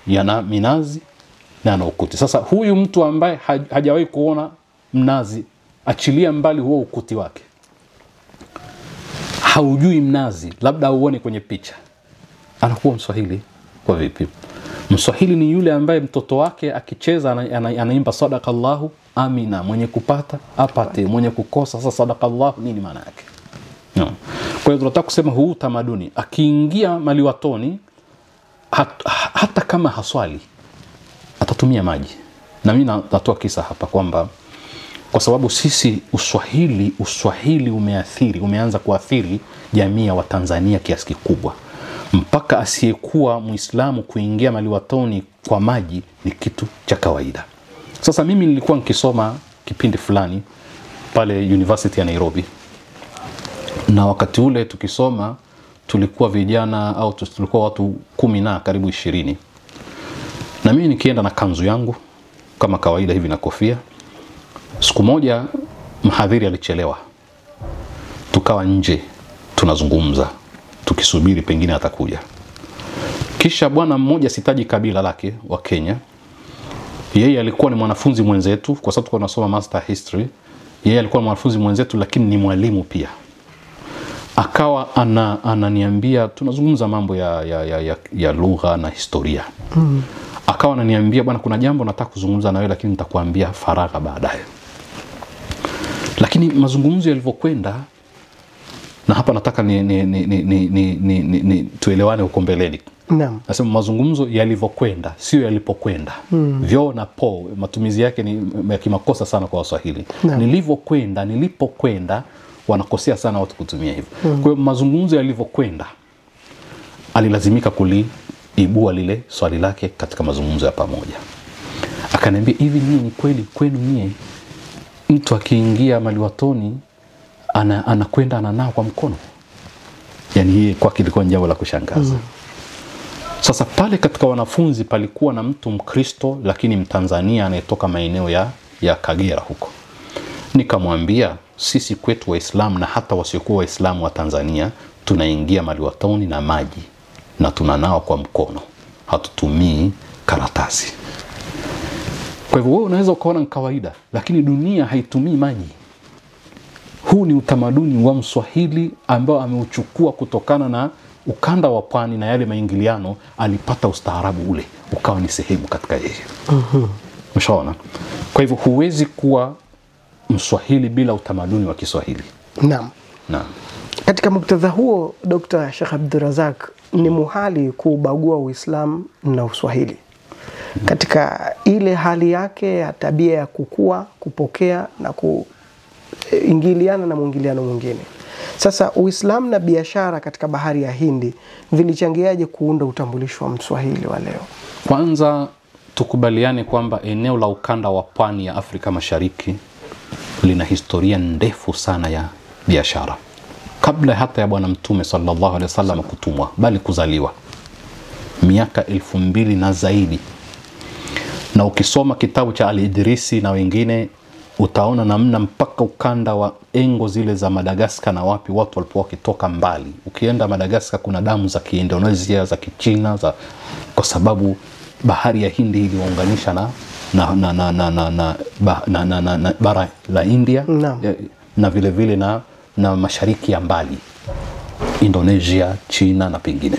yana minazi na ana ukuti. Sasa huyu mtu ambaye hajawahi kuona mnazi, achilia mbali huo ukuti wake, haujui mnazi, labda uone kwenye picha, anakuwa Mswahili kwa vipi? Mswahili ni yule ambaye mtoto wake akicheza anaimba sadakallahu amina, mwenye kupata apate, mwenye kukosa sasa sadakallahu nini maana yake? No. Kwa hiyo tunataka kusema huu tamaduni akiingia maliwatoni, hata kama haswali atatumia maji. Na mimi natoa kisa hapa kwamba kwa sababu sisi Uswahili umeanza kuathiri jamii ya Watanzania kiasi kikubwa, mpaka asiyekuwa Muislamu kuingia maliwatoni kwa maji ni kitu cha kawaida. Sasa mimi nilikuwa nikisoma kipindi fulani pale University ya Nairobi, na wakati ule tukisoma tulikuwa vijana au tulikuwa watu 10 na karibu 20, na mimi nikienda na kanzu yangu kama kawaida hivi na kofia. Siku moja mhadhiri alichelewa, tukawa nje tunazungumza tukisubiri pengine atakuja. Kisha bwana mmoja, sitaji kabila lake, wa Kenya, yeye alikuwa ni mwanafunzi mwenzetu kwa sababu tulikuwa tunasoma master history. Yeye alikuwa mwanafunzi mwenzetu lakini ni mwalimu pia. Akawa ananiambia, tunazungumza mambo ya lugha na historia. Akawa ananiambia, bwana kuna jambo nataka kuzungumza na wewe lakini nitakuambia faragha baadaye. Lakini mazungumzo yalivyokwenda, na hapa nataka tuelewane huko mbeleni. Naam. Nasema mazungumzo yalivyokwenda, sio yalipokwenda. Vyo na po matumizi yake ni ya kimakosa sana kwa Waswahili. Nilipokwenda wanakosea sana watu kutumia hivyo. Kwa hiyo mazungumzo yalivyokwenda, alilazimika kuliibua lile swali lake katika mazungumzo ya pamoja. Akaniambia, hivi ni kweli kwenu nyie mtu akiingia maliwatoni anakwenda ananao kwa mkono? Yani yeye kwa kilikuwa jambo la kushangaza. Sasa pale katika wanafunzi palikuwa na mtu Mkristo lakini Mtanzania anayetoka maeneo ya Kagera huko. Nikamwambia, sisi kwetu Waislamu na hata wasiokuwa Waislamu wa Tanzania tunaingia maliwatoni na maji na tunanao kwa mkono, hatutumii karatasi. Kwa hivyo wewe unaweza ukaona ni kawaida, lakini dunia haitumii maji. Huu ni utamaduni wa Mswahili ambao ameuchukua kutokana na ukanda wa pwani na yale maingiliano, alipata ustaarabu ule ukawa ni sehemu katika yeye. Mshaona? Kwa hivyo huwezi kuwa Mswahili bila utamaduni wa Kiswahili. Naam. Katika muktadha huo, Dr. Sheikh Abdurazak, ni muhali kubagua Uislamu na Uswahili katika ile hali yake ya tabia ya kukua, kupokea na kuingiliana na mwingiliano mwingine. Sasa Uislamu na biashara katika bahari ya Hindi vilichangiaje kuunda utambulisho wa Mswahili wa leo? Kwanza tukubaliane kwamba eneo la ukanda wa pwani ya Afrika Mashariki lina historia ndefu sana ya biashara, kabla hata ya Bwana Mtume sallallahu alaihi wasallam kutumwa, bali kuzaliwa miaka 2000 na zaidi. Na ukisoma kitabu cha Al-Idrisi na wengine utaona namna mpaka ukanda wa engo zile za Madagascar na wapi watu walipokuwa wakitoka mbali. Ukienda Madagascar kuna damu za Kiindonesia, za Kichina, kwa sababu bahari ya Hindi iliunganisha na bara la India na vile vile na mashariki ya mbali, Indonesia, China na pengine.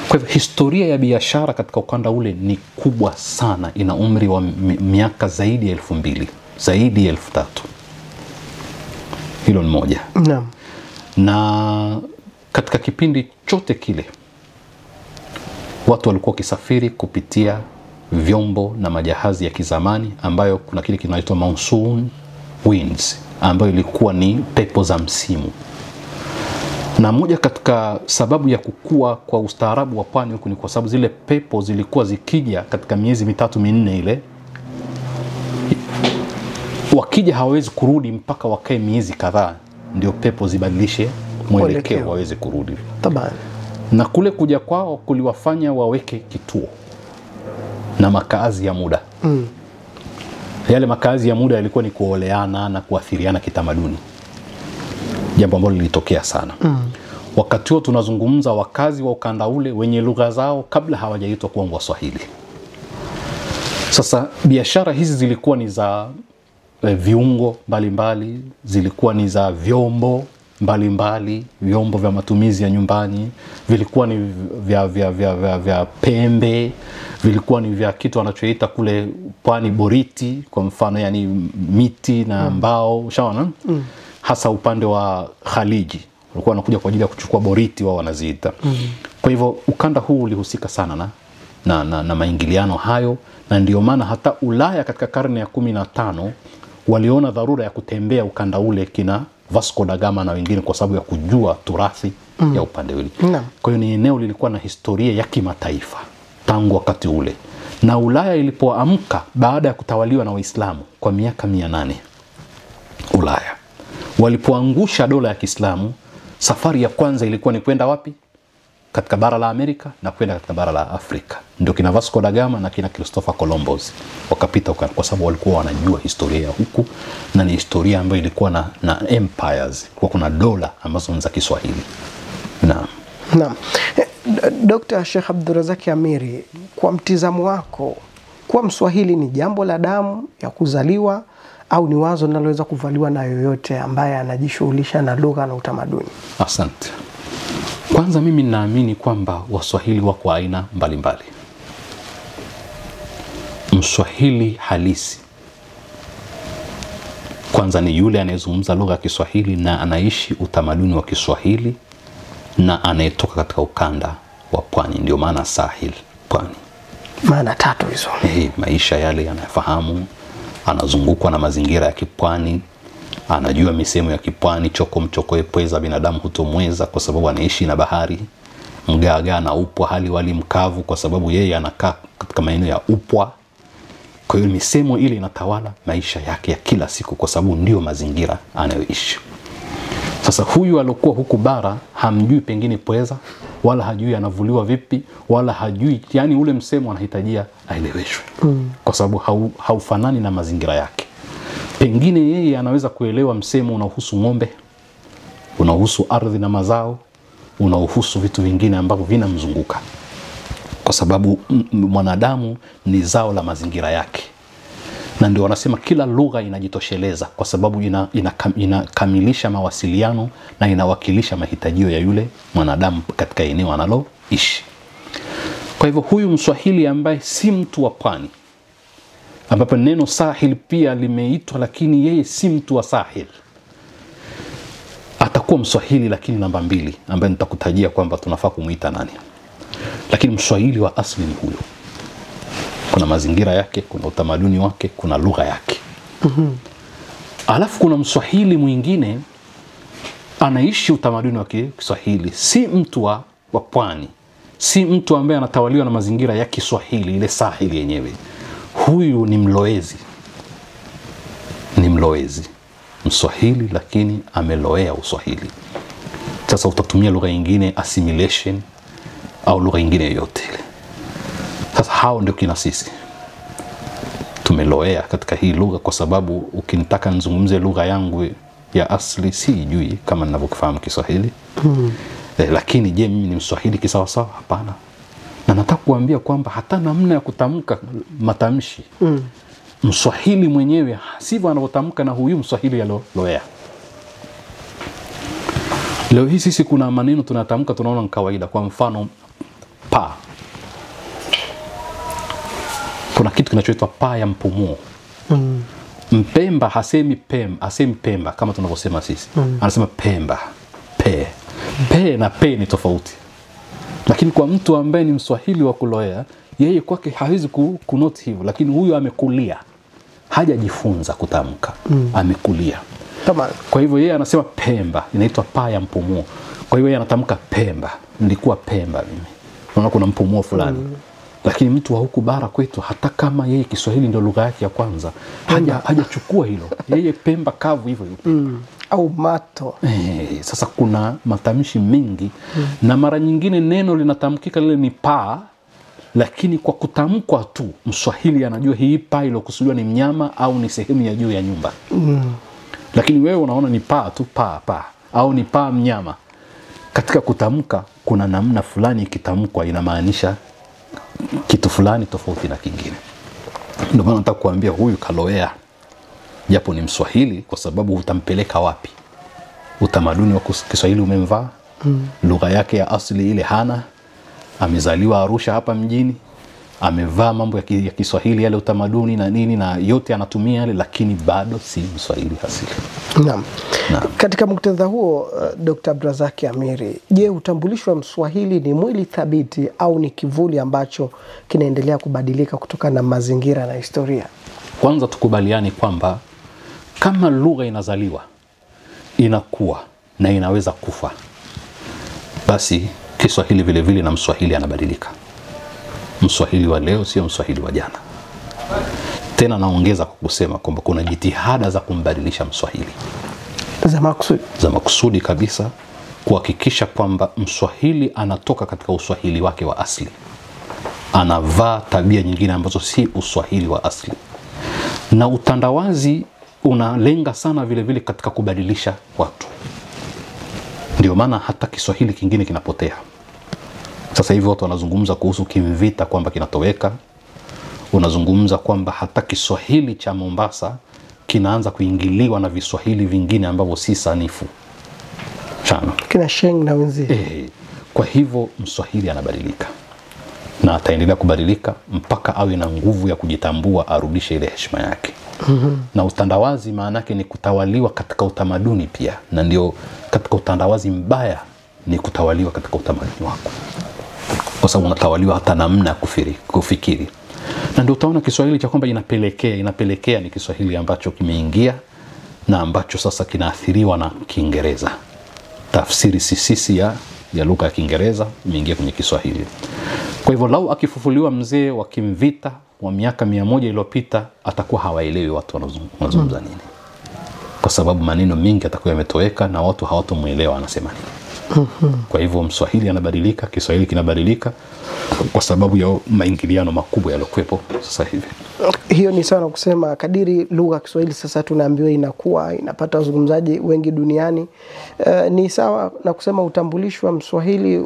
Kwa hivyo historia ya biashara katika ukanda ule ni kubwa sana, ina umri wa miaka zaidi ya 2000, zaidi ya 3000. Hilo ni moja. Naam. Na katika kipindi chote kile watu walikuwa kisafiri kupitia vyombo na majahazi ya kizamani, ambayo kuna kile kinaitwa monsoon winds, ambayo ilikuwa ni pepo za msimu. Na moja katika sababu ya kukua kwa ustaarabu wa pwani huku ni kwa sababu zile pepo zilikuwa zikija katika miezi 3-4 ile, wakija hawawezi kurudi mpaka wakae miezi kadhaa ndio pepo zibadilishe mwelekeo waweze kurudi. Tabani. Na kule kuja kwao kuliwafanya waweke kituo na makazi ya muda. Yale makazi ya muda yalikuwa ni kuoleana na kuathiriana kitamaduni, jambo ambalo lilitokea sana. Wakati huo tunazungumza wakazi wa ukanda ule wenye lugha zao kabla hawajaitwa kuwa Waswahili. Sasa biashara hizi zilikuwa ni za viungo mbalimbali, zilikuwa ni za vyombo mbalimbali, vyombo vya matumizi ya nyumbani, vilikuwa ni vya pembe, vilikuwa ni vya kitu wanachoita kule pwani boriti, kwa mfano yani miti na mbao, ushaona? Hasa upande wa Khaliji walikuwa wanakuja kwa ajili ya kuchukua boriti wao wanaziita. Kwa hivyo ukanda huu ulihusika sana na maingiliano hayo, na ndio maana hata Ulaya katika karne ya 15 waliona dharura ya kutembea ukanda ule kina Vasco da Gama na wengine, kwa sababu ya kujua turathi ya upande ule. Kwa hiyo ni eneo lilikuwa na historia ya kimataifa tangu wakati ule. Na Ulaya ilipoamka baada ya kutawaliwa na Waislamu kwa miaka 800, Ulaya walipoangusha dola ya Kiislamu, safari ya kwanza ilikuwa ni kwenda wapi? Katika bara la Amerika na kwenda katika bara la Afrika. Ndio kina Vasco da Gama na kina Christopher Columbus wakapita huko, kwa sababu walikuwa wanajua historia ya huku, na ni historia ambayo ilikuwa na empires, kwa kuna dola ambazo ni za Kiswahili. Naam. Dr. Sheikh Abdurazaki Amiri, kwa mtizamo wako, kuwa Mswahili ni jambo la damu ya kuzaliwa au ni wazo linaloweza kuvaliwa na yoyote ambaye anajishughulisha na lugha na utamaduni? Asante. Kwanza mimi ninaamini kwamba Waswahili wako aina mbalimbali. Mswahili halisi kwanza ni yule anayezungumza lugha ya Kiswahili na anaishi utamaduni wa Kiswahili na anayetoka katika ukanda wa pwani, ndio maana sahil, pwani. Maana tatu hizo. Maisha yale yanafahamu, anazungukwa na mazingira ya kipwani, anajua misemo ya kipwani, choko mchokoe pweza binadamu hutomweza, kwa sababu anaishi na bahari, mgaga na upwa hali wali mkavu, kwa sababu yeye anakaa katika maeneo ya upwa. Kwa hiyo misemo ile inatawala maisha yake ya kila siku, kwa sababu ndio mazingira anayoishi. Sasa huyu alokuwa huku bara hamjui pengine pweza, wala hajui anavuliwa vipi, wala hajui, yani ule msemo anahitajia aeleweshwe, kwa sababu haufanani na mazingira yake. Pengine yeye anaweza kuelewa msemo unaohusu ng'ombe, unaohusu ardhi na mazao, unaohusu vitu vingine ambavyo vinamzunguka, kwa sababu mwanadamu ni zao la mazingira yake. Na ndio wanasema kila lugha inajitosheleza, kwa sababu inakamilisha mawasiliano na inawakilisha mahitajio ya yule mwanadamu katika eneo analoishi. Kwa hivyo huyu Mswahili ambaye si mtu wa pwani, ambapo neno sahil pia limeitwa, lakini yeye si mtu wa sahil, atakuwa Mswahili lakini namba 2, ambaye nitakutajia kwamba tunafaa kumuita nani. Lakini Mswahili wa asili ni huyo. Kuna mazingira yake, kuna utamaduni wake, kuna lugha yake. Alafu kuna Mswahili mwingine anaishi utamaduni wa Kiswahili, si mtu wa pwani, si mtu ambaye anatawaliwa na mazingira ya Kiswahili, ile sahili yenyewe. Huyu ni mloezi. Ni mloezi. Mswahili lakini ameloea Uswahili. Sasa utatumia lugha nyingine, assimilation, au lugha nyingine yoyote ile. Sasa hao ndio kina sisi. Tumeloea katika hii lugha, kwa sababu ukinitaka nizungumze lugha yangu ya asili sijui kama ninavyofahamu Kiswahili. Lakini je, mimi ni Mswahili kisawasawa? Hapana. Na nataka kuambia kwamba hata namna ya kutamka matamshi, Mswahili mwenyewe sivyo anavyotamka na huyu Mswahili alioloea. Leo hii sisi kuna maneno tunatamka tunaona ni kawaida. Kwa mfano pa. Kuna kitu kinachoitwa pa ya mpumuo. Mpemba hasemi pemba kama tunavyosema sisi. Anasema pemba, pe. Pe na pe ni tofauti. Lakini kwa mtu ambaye ni Mswahili wa kuloea, yeye kwake hawezi kunoti hivyo, lakini huyu amekulia. Hajajifunza kutamka. Amekulia. Tamam. Kwa hivyo yeye anasema pemba, inaitwa pa ya mpumuo. Kwa hivyo yeye anatamka pemba, nilikuwa pemba mimi. Unaona kuna mpumuo fulani. Lakini mtu wa huku bara kwetu, hata kama yeye Kiswahili ndio lugha yake ya kwanza, hajachukua hilo. Yeye pemba kavu hivyo hivyo. Au mato. Sasa kuna matamshi mengi, na mara nyingine neno linatamkika lile ni pa, lakini kwa kutamkwa tu Mswahili anajua hii pa iliyokusudiwa ni mnyama au ni sehemu ya juu ya nyumba. Lakini wewe unaona ni pa tu, pa au ni pa mnyama. Katika kutamka kuna namna fulani ikitamkwa inamaanisha kitu fulani tofauti na kingine. Ndio maana nataka kuambia huyu kaloea japo ni Mswahili, kwa sababu utampeleka wapi? Utamaduni wa Kiswahili umemvaa, lugha yake ya asili ile hana, amezaliwa Arusha hapa mjini, amevaa mambo ya Kiswahili yale utamaduni na nini na yote anatumia yale, lakini bado si Mswahili asili. Naam. Katika muktadha huo, Dr. Abdrazaki Amiri, je, utambulisho wa Mswahili ni mwili thabiti au ni kivuli ambacho kinaendelea kubadilika kutokana na mazingira na historia? Kwanza tukubaliani kwamba kama lugha inazaliwa, inakuwa na inaweza kufa, basi Kiswahili vile vile na Mswahili anabadilika. Mswahili wa leo sio Mswahili wa jana. Tena naongeza kwa kusema kwamba kuna jitihada za kumbadilisha Mswahili za makusudi kabisa, kuhakikisha kwamba Mswahili anatoka katika uswahili wake wa asili, anavaa tabia nyingine ambazo si uswahili wa asili. Na utandawazi unalenga sana vile vile katika kubadilisha watu. Ndio maana hata Kiswahili kingine kinapotea. Sasa hivi watu wanazungumza kuhusu Kimvita kwamba kinatoweka. Unazungumza kwamba hata Kiswahili cha Mombasa kinaanza kuingiliwa na viswahili vingine ambavyo si sanifu. Chana. Kina Sheng na wenzi. Kwa hivyo Mswahili anabadilika. Na ataendelea kubadilika mpaka awe na nguvu ya kujitambua, arudishe ile heshima yake. Na utandawazi maana yake ni kutawaliwa katika utamaduni pia. Na ndio katika utandawazi mbaya ni kutawaliwa katika utamaduni wako. Kwa sababu unatawaliwa hata namna kufikiri. Na ndio utaona Kiswahili cha kwamba inapelekea ni Kiswahili ambacho kimeingia na ambacho sasa kinaathiriwa na Kiingereza. Tafsiri sisisi ya lugha ya Kiingereza imeingia kwenye Kiswahili. Kwa hivyo lau akifufuliwa mzee wa Kimvita wa miaka 100 iliyopita, atakuwa hawaelewi watu wanazungumza nini. Kwa sababu maneno mengi atakuwa yametoweka na watu hawatomuelewa anasema nini. Kwa hivyo Mswahili anabadilika, Kiswahili kinabadilika kwa sababu ya maingiliano makubwa yaliokuwepo sasa hivi. Hiyo ni sawa na kusema kadiri lugha ya Kiswahili sasa tunaambiwa inakuwa, inapata wazungumzaji wengi duniani. Ni sawa na kusema utambulisho wa Mswahili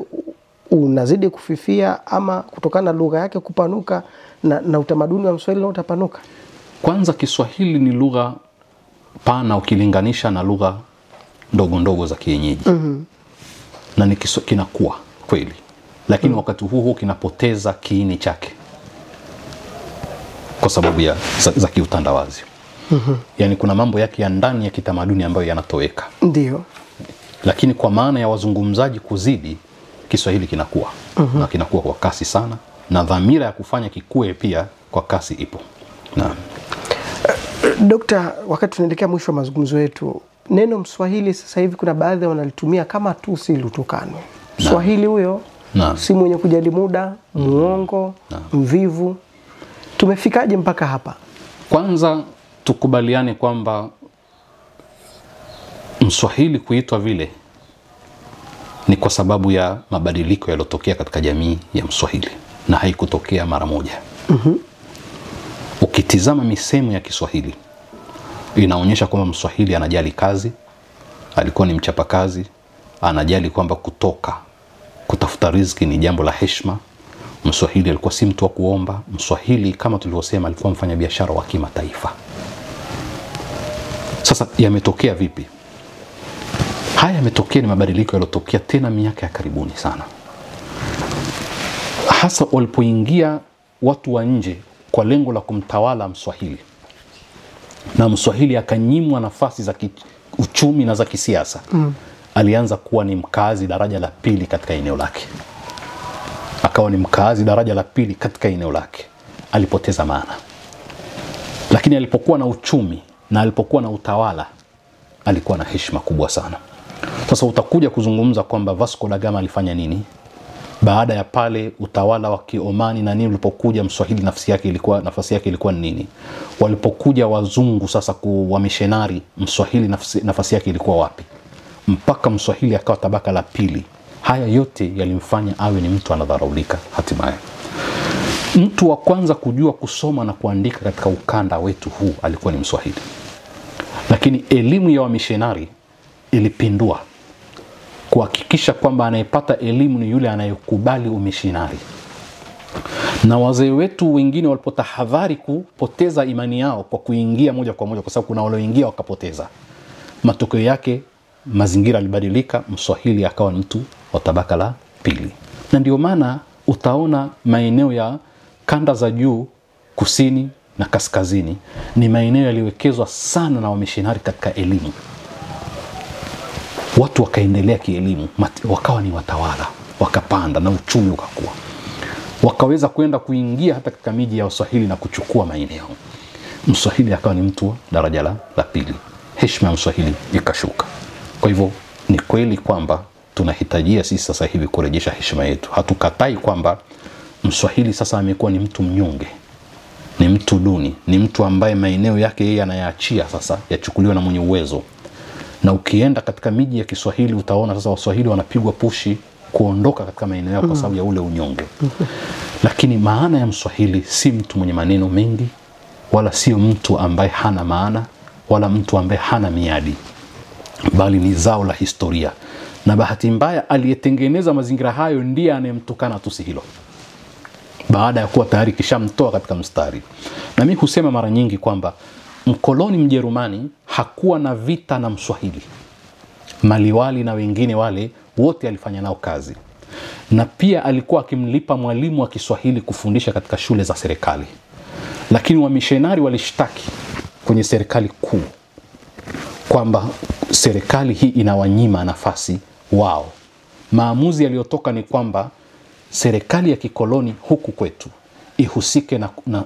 unazidi kufifia, ama kutokana na lugha yake kupanuka na utamaduni wa Mswahili utapanuka? Kwanza Kiswahili ni lugha pana ukilinganisha na lugha ndogo ndogo za kienyeji. Na ni kinakuwa kweli, lakini wakati huo kinapoteza kiini chake kwa sababu ya za kiutandawazi. Yani kuna mambo yake ya ndani ya kitamaduni ambayo yanatoweka. Ndio. Lakini kwa maana ya wazungumzaji kuzidi, Kiswahili kinakuwa. Na kinakuwa kwa kasi sana, na dhamira ya kufanya kikue pia kwa kasi ipo. Naam. Dokta, wakati tunaelekea mwisho wa mazungumzo yetu, neno Mswahili sasa hivi kuna baadhi wanalitumia kama tusi lutukano. Mswahili huyo si mwenye kujali muda, muongo, mvivu. Tumefikaje mpaka hapa? Kwanza tukubaliane kwamba Mswahili kuitwa vile ni kwa sababu ya mabadiliko yaliyotokea katika jamii ya Mswahili, na haikutokea mara moja. Ukitizama misemo ya Kiswahili inaonyesha kwamba Mswahili anajali kazi, alikuwa ni mchapa kazi, anajali kwamba kutafuta riziki ni jambo la heshima. Mswahili alikuwa si mtu wa kuomba. Mswahili kama tulivyosema alikuwa mfanyabiashara wa kimataifa. Sasa yametokea vipi? Haya yametokea ni mabadiliko yaliyotokea tena miaka ya karibuni sana. Hasa walipoingia watu wa nje kwa lengo la kumtawala Mswahili. Na Mswahili akanyimwa nafasi za uchumi na za kisiasa. Alianza kuwa ni mkaazi daraja la pili katika eneo lake. Akawa ni mkaazi daraja la pili katika eneo lake. Alipoteza maana. Lakini alipokuwa na uchumi na alipokuwa na utawala, alikuwa na heshima kubwa sana. Sasa utakuja kuzungumza kwamba Vasco da Gama alifanya nini? Baada ya pale utawala wa Kiomani na nini ulipokuja, Mswahili nafasi yake ilikuwa nini? Walipokuja wazungu sasa wa missionary, Mswahili nafasi yake ilikuwa wapi? Mpaka Mswahili akawa tabaka la pili. Haya yote yalimfanya awe ni mtu anadharaulika hatimaye. Mtu wa kwanza kujua kusoma na kuandika katika ukanda wetu huu alikuwa ni Mswahili. Lakini elimu ya wamissionary ilipindua kuhakikisha kwamba anayepata elimu ni yule anayekubali umissionary. Na wazee wetu wengine walipotahadhari kupoteza imani yao kwa kuingia moja kwa moja, kwa sababu kuna walioingia wakapoteza, matokeo yake mazingira yalibadilika, Mswahili akawa mtu wa tabaka la pili. Na ndio maana utaona maeneo ya kanda za juu, kusini na kaskazini ni maeneo yaliyowekezwa sana na wamishinari katika elimu. Watu wakaendelea kielimu, wakawa ni watawala, wakapanda na uchumi ukakua. Wakaweza kwenda kuingia hata katika miji ya Waswahili na kuchukua maeneo. Mswahili akawa ni mtu wa daraja la pili. Heshima ya Mswahili ikashuka. Kwa hivyo ni kweli kwamba tunahitajia sisi sasa hivi kurejesha heshima yetu. Hatukatai kwamba Mswahili sasa amekuwa ni mtu mnyonge, ni mtu duni, ni mtu ambaye maeneo yake yeye anayaachia sasa yachukuliwe na mwenye uwezo. Na ukienda katika miji ya Kiswahili utaona sasa Waswahili wanapigwa pushi kuondoka katika maeneo yao kwa sababu ya ule unyonge. Lakini maana ya Mswahili si mtu mwenye maneno mengi, wala sio mtu ambaye hana maana, wala mtu ambaye hana miadi, bali ni zao la historia. Na bahati mbaya aliyetengeneza mazingira hayo ndiye anemtukana tusi hilo, baada ya kuwa tayari kishamtoa katika mstari. Na mimi husema mara nyingi kwamba mkoloni Mjerumani hakuwa na vita na Mswahili. Maliwali na wengine wale wote alifanya nao kazi, na pia alikuwa akimlipa mwalimu wa Kiswahili kufundisha katika shule za serikali. Lakini wamishenari walishtaki kwenye serikali kuu kwamba serikali hii inawanyima nafasi wao. Maamuzi yaliyotoka ni kwamba serikali ya kikoloni huku kwetu ihusike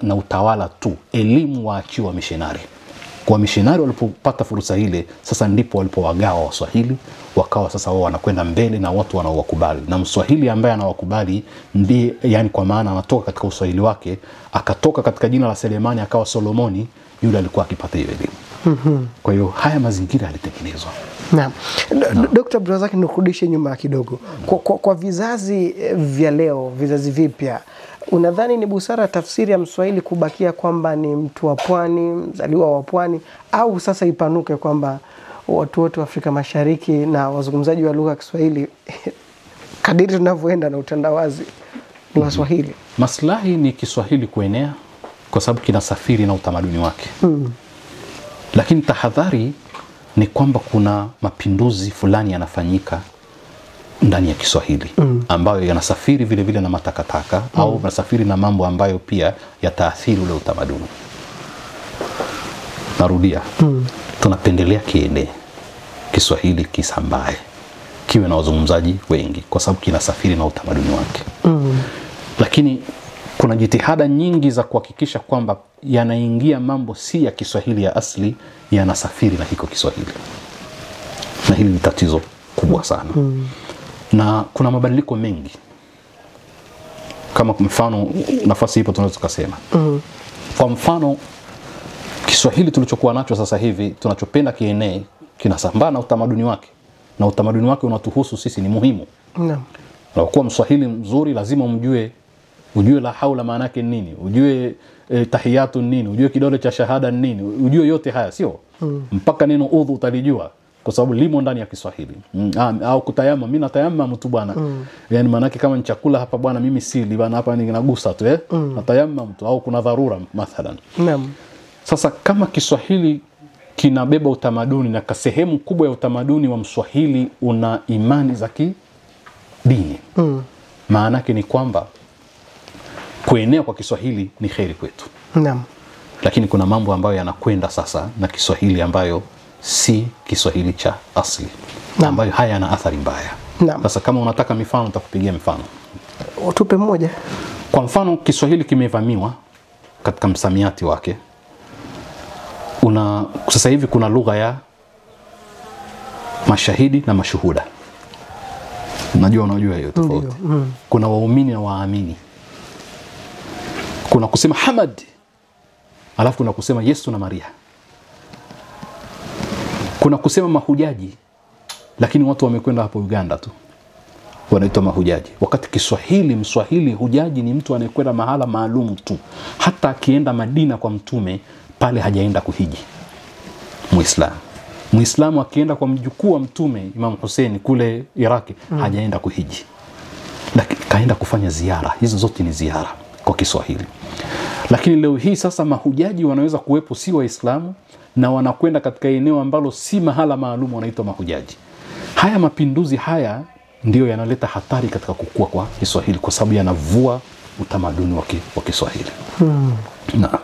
na utawala tu, elimu waachiwe wamishenari. Kwa missionari walipopata fursa ile, sasa ndipo walipowagawa Waswahili, wakawa sasa wao wanakwenda mbele na watu wanaowakubali. Na Mswahili ambaye anawakubali ndiye, yani kwa maana anatoka katika Uswahili wake, akatoka katika jina la Selemani akawa Solomoni, yule alikuwa akipata hiyo elimu. Kwa hiyo haya mazingira yalitengenezwa. Naam. Dr. Abdulrazak, nikurudishe nyuma kidogo. Kwa vizazi vya leo, vizazi vipya, unadhani ni busara tafsiri ya Mswahili kubakia kwamba ni mtu wa pwani, mzaliwa wa pwani, au sasa ipanuke kwamba watu wote wa Afrika Mashariki na wazungumzaji wa lugha ya Kiswahili kadiri tunavyoenda na utandawazi ni Waswahili? Maslahi ni Kiswahili kuenea kwa sababu kinasafiri na utamaduni wake. Lakini tahadhari ni kwamba kuna mapinduzi fulani yanafanyika ndani ya Kiswahili ambayo yanasafiri vile vile na matakataka au yanasafiri na mambo ambayo pia yataathiri ule utamaduni. Narudia, tunapendelea kienee, Kiswahili kisambae, kiwe na wazungumzaji wengi kwa sababu kinasafiri na utamaduni wake. Lakini kuna jitihada nyingi za kuhakikisha kwamba yanaingia mambo si ya Kiswahili ya asili, yanasafiri na hiko Kiswahili. Na hili ni tatizo kubwa sana. Na kuna mabadiliko mengi. Kama mfano, nafasi ipo tunaweza kusema. Kwa mfano, Kiswahili tulichokuwa nacho sasa hivi, tunachopenda kienee, kinasambaa na utamaduni wake. Na utamaduni wake unatuhusu sisi, ni muhimu. Naam. Na kwa Mswahili mzuri lazima ujue la haula maana yake nini, ujue tahiyatu nini, ujue kidole cha shahada nini, ujue yote haya, sio? Mpaka neno udhu utalijua kwa sababu limo ndani ya Kiswahili. Au kutayama, mimi natayama mtu bwana. Yani maana yake kama ni chakula hapa bwana, mimi sili bwana, hapa ninagusa tu natayama mtu, au kuna dharura mathalan. Naam. Sasa kama Kiswahili kinabeba utamaduni na sehemu kubwa ya utamaduni wa Mswahili una imani za kidini, maana yake ni kwamba kuenea kwa Kiswahili ni kheri kwetu. Naam. Lakini kuna mambo ambayo yanakwenda sasa na Kiswahili ambayo si Kiswahili cha asili, ambayo haya yana athari mbaya. Sasa kama unataka mifano, nitakupigia mfano. Utupe mmoja. Kwa mfano, Kiswahili kimevamiwa katika msamiati wake. Sasa hivi kuna lugha ya mashahidi na mashuhuda. Unajua hiyo tofauti. Kuna waumini na waamini. Kuna kusema Hamad, alafu kuna kusema Yesu na Maria. Kuna kusema mahujaji, lakini watu wamekwenda hapo Uganda tu wanaitwa mahujaji. Wakati Kiswahili, Mswahili hujaji ni mtu anayekwenda mahala maalum tu. Hata akienda Madina kwa mtume, pale hajaenda kuhiji. Muislamu akienda kwa mjukuu wa mtume Imam Hussein kule Iraki, hajaenda kuhiji. Lakini kaenda kufanya ziara. Hizo zote ni ziara kwa Kiswahili. Lakini leo hii sasa mahujaji wanaweza kuwepo si Waislamu na wanakwenda katika eneo ambalo si mahala maalum, wanaitwa mahujaji. Haya mapinduzi haya ndio yanaleta hatari katika kukua kwa Kiswahili, kwa sababu yanavua utamaduni wa Kiswahili. Na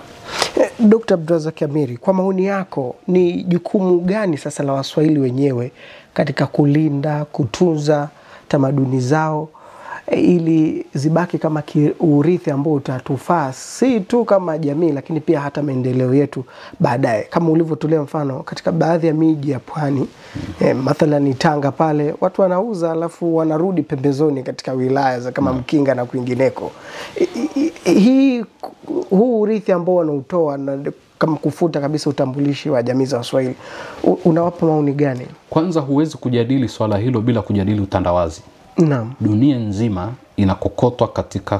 Dr. Abdulrazak Amiri, kwa maoni yako ni jukumu gani sasa la Waswahili wenyewe katika kulinda, kutunza tamaduni zao ili zibaki kama urithi ambao utatufaa si tu kama jamii lakini pia hata maendeleo yetu baadaye? Kama ulivyotolea mfano katika baadhi ya miji ya pwani, mathalan Tanga pale, watu wanauza alafu wanarudi pembezoni katika wilaya za kama Mkinga na kwingineko. Huu urithi ambao wanautoa na kama kufuta kabisa utambulishi wa jamii za Waswahili, unawapa maoni gani? Kwanza, huwezi kujadili swala hilo bila kujadili utandawazi. Naam. Dunia nzima inakokotwa katika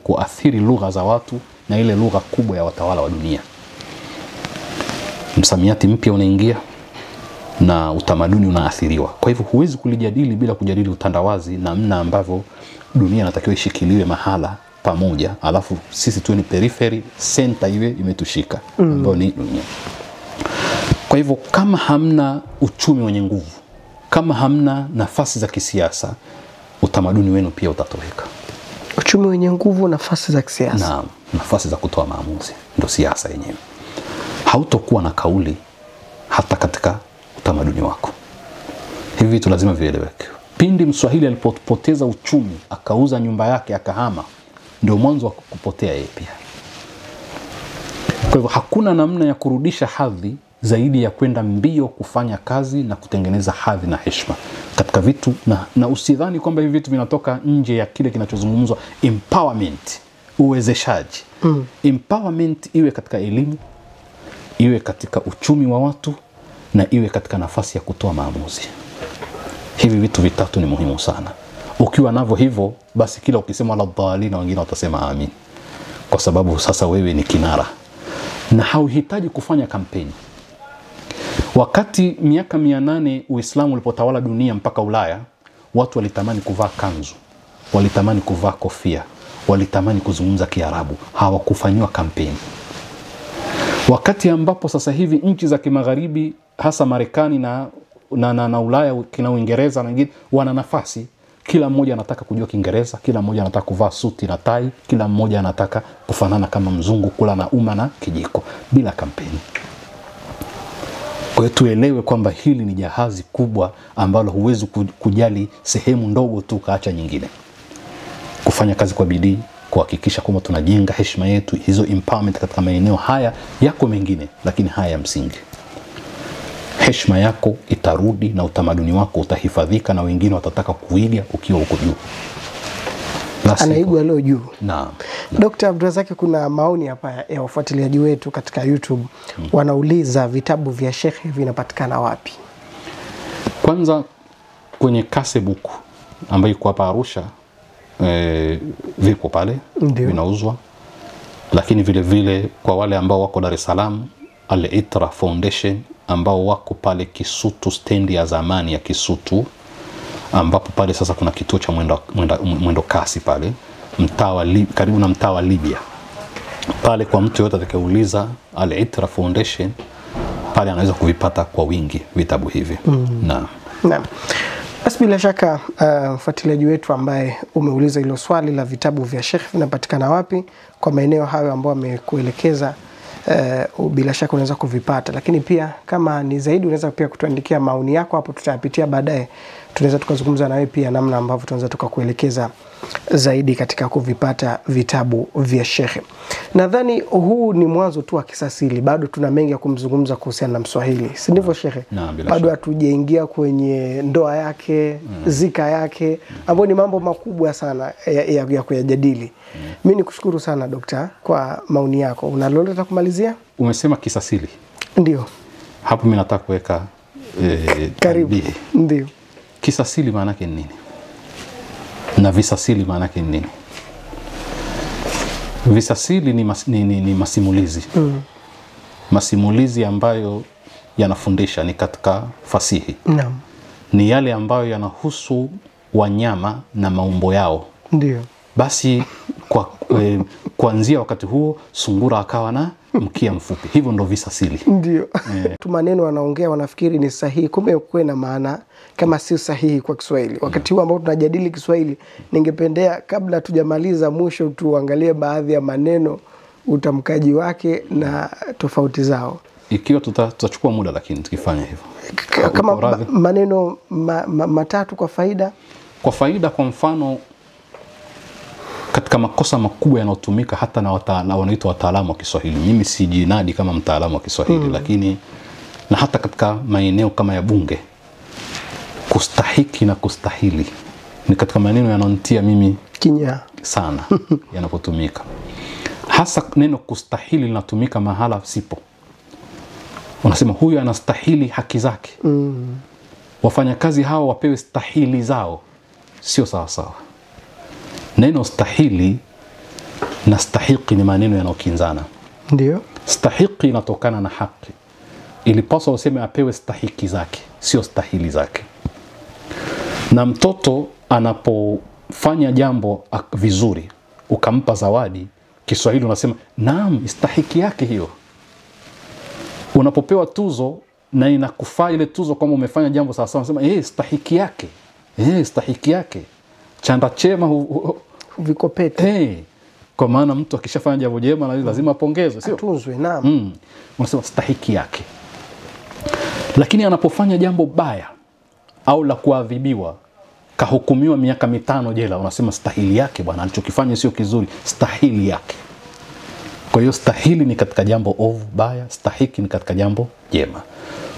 kuathiri lugha za watu na ile lugha kubwa ya watawala wa dunia. Msamiati mpya unaingia na utamaduni unaathiriwa. Kwa hivyo huwezi kulijadili bila kujadili utandawazi, namna ambavyo dunia inatakiwa ishikiliwe mahala pamoja, alafu sisi tuwe ni periphery, center iwe imetushika ambayo ni dunia. Kwa hivyo kama hamna uchumi wenye nguvu, kama hamna nafasi za kisiasa, utamaduni wenu pia utatoweka. Uchumi wenye nguvu, nafasi za kisiasa. Na nafasi za kutoa maamuzi, ndio siasa yenyewe. Hautokuwa na kauli hata katika utamaduni wako. Hivi vitu lazima vieleweke. Pindi Mswahili alipoteza uchumi, akauza nyumba yake, akahama, ndio mwanzo wa kupotea yeye pia. Kwa hivyo hakuna namna ya kurudisha hadhi zaidi ya kwenda mbio kufanya kazi na kutengeneza hadhi na heshima katika vitu, na usidhani kwamba hivi vitu vinatoka nje ya kile kinachozungumzwa empowerment, uwezeshaji. Empowerment iwe katika elimu, iwe katika uchumi wa watu, na iwe katika nafasi ya kutoa maamuzi. Hivi vitu vitatu ni muhimu sana. Ukiwa navyo hivyo, basi kila ukisema la dhalina wengine watasema amin, kwa sababu sasa wewe ni kinara na hauhitaji kufanya kampeni. Wakati miaka 800 Uislamu ulipotawala dunia mpaka Ulaya, watu walitamani kuvaa kanzu, walitamani kuvaa kofia, walitamani kuzungumza Kiarabu, hawakufanywa kampeni. Wakati ambapo sasa hivi nchi za kimagharibi, hasa Marekani na Ulaya, kina Uingereza na wengine, wana nafasi. Kila mmoja anataka kujua Kiingereza, kila mmoja anataka kuvaa suti na tai, kila mmoja anataka kufanana kama mzungu, kula na uma na kijiko, bila kampeni. Kwa hiyo tuelewe kwamba hili ni jahazi kubwa ambalo huwezi kujali sehemu ndogo tu kaacha nyingine. Kufanya kazi kwa bidii, kuhakikisha kwamba tunajenga heshima yetu, hizo empowerment katika maeneo haya. Yako mengine, lakini haya ya msingi. Heshima yako itarudi na utamaduni wako utahifadhika, na wengine watataka kuiga ukiwa uko juu. Anaigwa leo juu. Naam. Dr. Abdulrazak, kuna maoni hapa ya wafuatiliaji wetu katika YouTube. Wanauliza vitabu vya Sheikh vinapatikana wapi? Kwanza kwenye Kasebook ambayo iko hapa Arusha, vipo pale, vinauzwa. Lakini vile vile kwa wale ambao wako Dar es Salaam, Al-Itra Foundation ambao wako pale Kisutu, stendi ya zamani ya Kisutu, ambapo pale sasa kuna kituo cha mwendo kasi pale karibu na mtaa wa Libya. Pale kwa mtu yote atakayeuliza Al-Itra Foundation, pale anaweza kuvipata kwa wingi vitabu hivi. Naam. Basi bila shaka mfuatiliaji wetu ambaye umeuliza hilo swali la vitabu vya Sheikh vinapatikana wapi, kwa maeneo hayo ambayo amekuelekeza, bila shaka unaweza kuvipata. Lakini pia kama ni zaidi, unaweza pia kutuandikia maoni yako hapo, tutayapitia baadaye. Tunaweza tukazungumza na wewe pia namna ambavyo tunaweza tukakuelekeza zaidi katika kuvipata vitabu vya Sheikh. Nadhani huu ni mwanzo tu wa Kisasili, bado tuna mengi ya kumzungumza kuhusiana na Mswahili, si ndivyo Sheikh? Bado hatujaingia kwenye ndoa yake, zika yake, ambayo ni mambo makubwa sana ya kuyajadili. Mimi nikushukuru sana Dokta kwa maoni yako. Una lolote la kumalizia? Umesema Kisasili. Ndio. Hapo mimi nataka kuweka karibu. Ndio. Kisasili maana yake nini? Na visasili maana yake nini? Visasili ni masimulizi. Masimulizi ambayo yanafundisha, ni katika fasihi. Naam. Ni yale ambayo yanahusu wanyama na maumbo yao Ndio. Basi kuanzia wakati huo sungura akawa na mkia mfupi. Hivyo ndo visasili. Ndio. Tu maneno wanaongea wanafikiri ni sahihi, kumbe kwa na maana kama si sahihi kwa Kiswahili. Wakati huu ambao tunajadili Kiswahili, ningependea kabla tujamaliza mwisho tuangalie baadhi ya maneno, utamkaji wake na tofauti zao. Ikiwa tutachukua muda, lakini tukifanya hivyo. Kama maneno matatu kwa faida. Kwa faida, kwa mfano, katika makosa makubwa yanayotumika hata na wanaitwa wataalamu wa Kiswahili. Mimi sijinadi kama mtaalamu wa Kiswahili, lakini na hata katika maeneo kama ya bunge, kustahiki na kustahili ni katika maneno yananitia mimi kinya sana yanapotumika. Hasa neno kustahili linatumika mahala sipo. Unasema huyu anastahili haki zake. Wafanyakazi hao wapewe stahili zao. Sio sawa sawa. Neno stahili na stahiki ni maneno yanayokinzana. Ndio. Stahiki inatokana na haki. Ilipaswa useme apewe stahiki zake, sio stahili zake. Na mtoto anapofanya jambo vizuri, ukampa zawadi, Kiswahili unasema naam, stahiki yake hiyo. Unapopewa tuzo na inakufaa ile tuzo kama umefanya jambo sawa sawa, unasema stahiki yake. Stahiki yake. Chanda chema vikopete. Kwa maana mtu akishafanya jambo jema lazima apongezwe, sio? Atunzwe, naam. Unasema stahiki yake. Lakini anapofanya jambo baya au la kuadhibiwa, kahukumiwa miaka 5 jela, unasema stahili yake bwana, alichokifanya sio kizuri, stahili yake. Kwa hiyo stahili ni katika jambo ovu baya, stahiki ni katika jambo jema.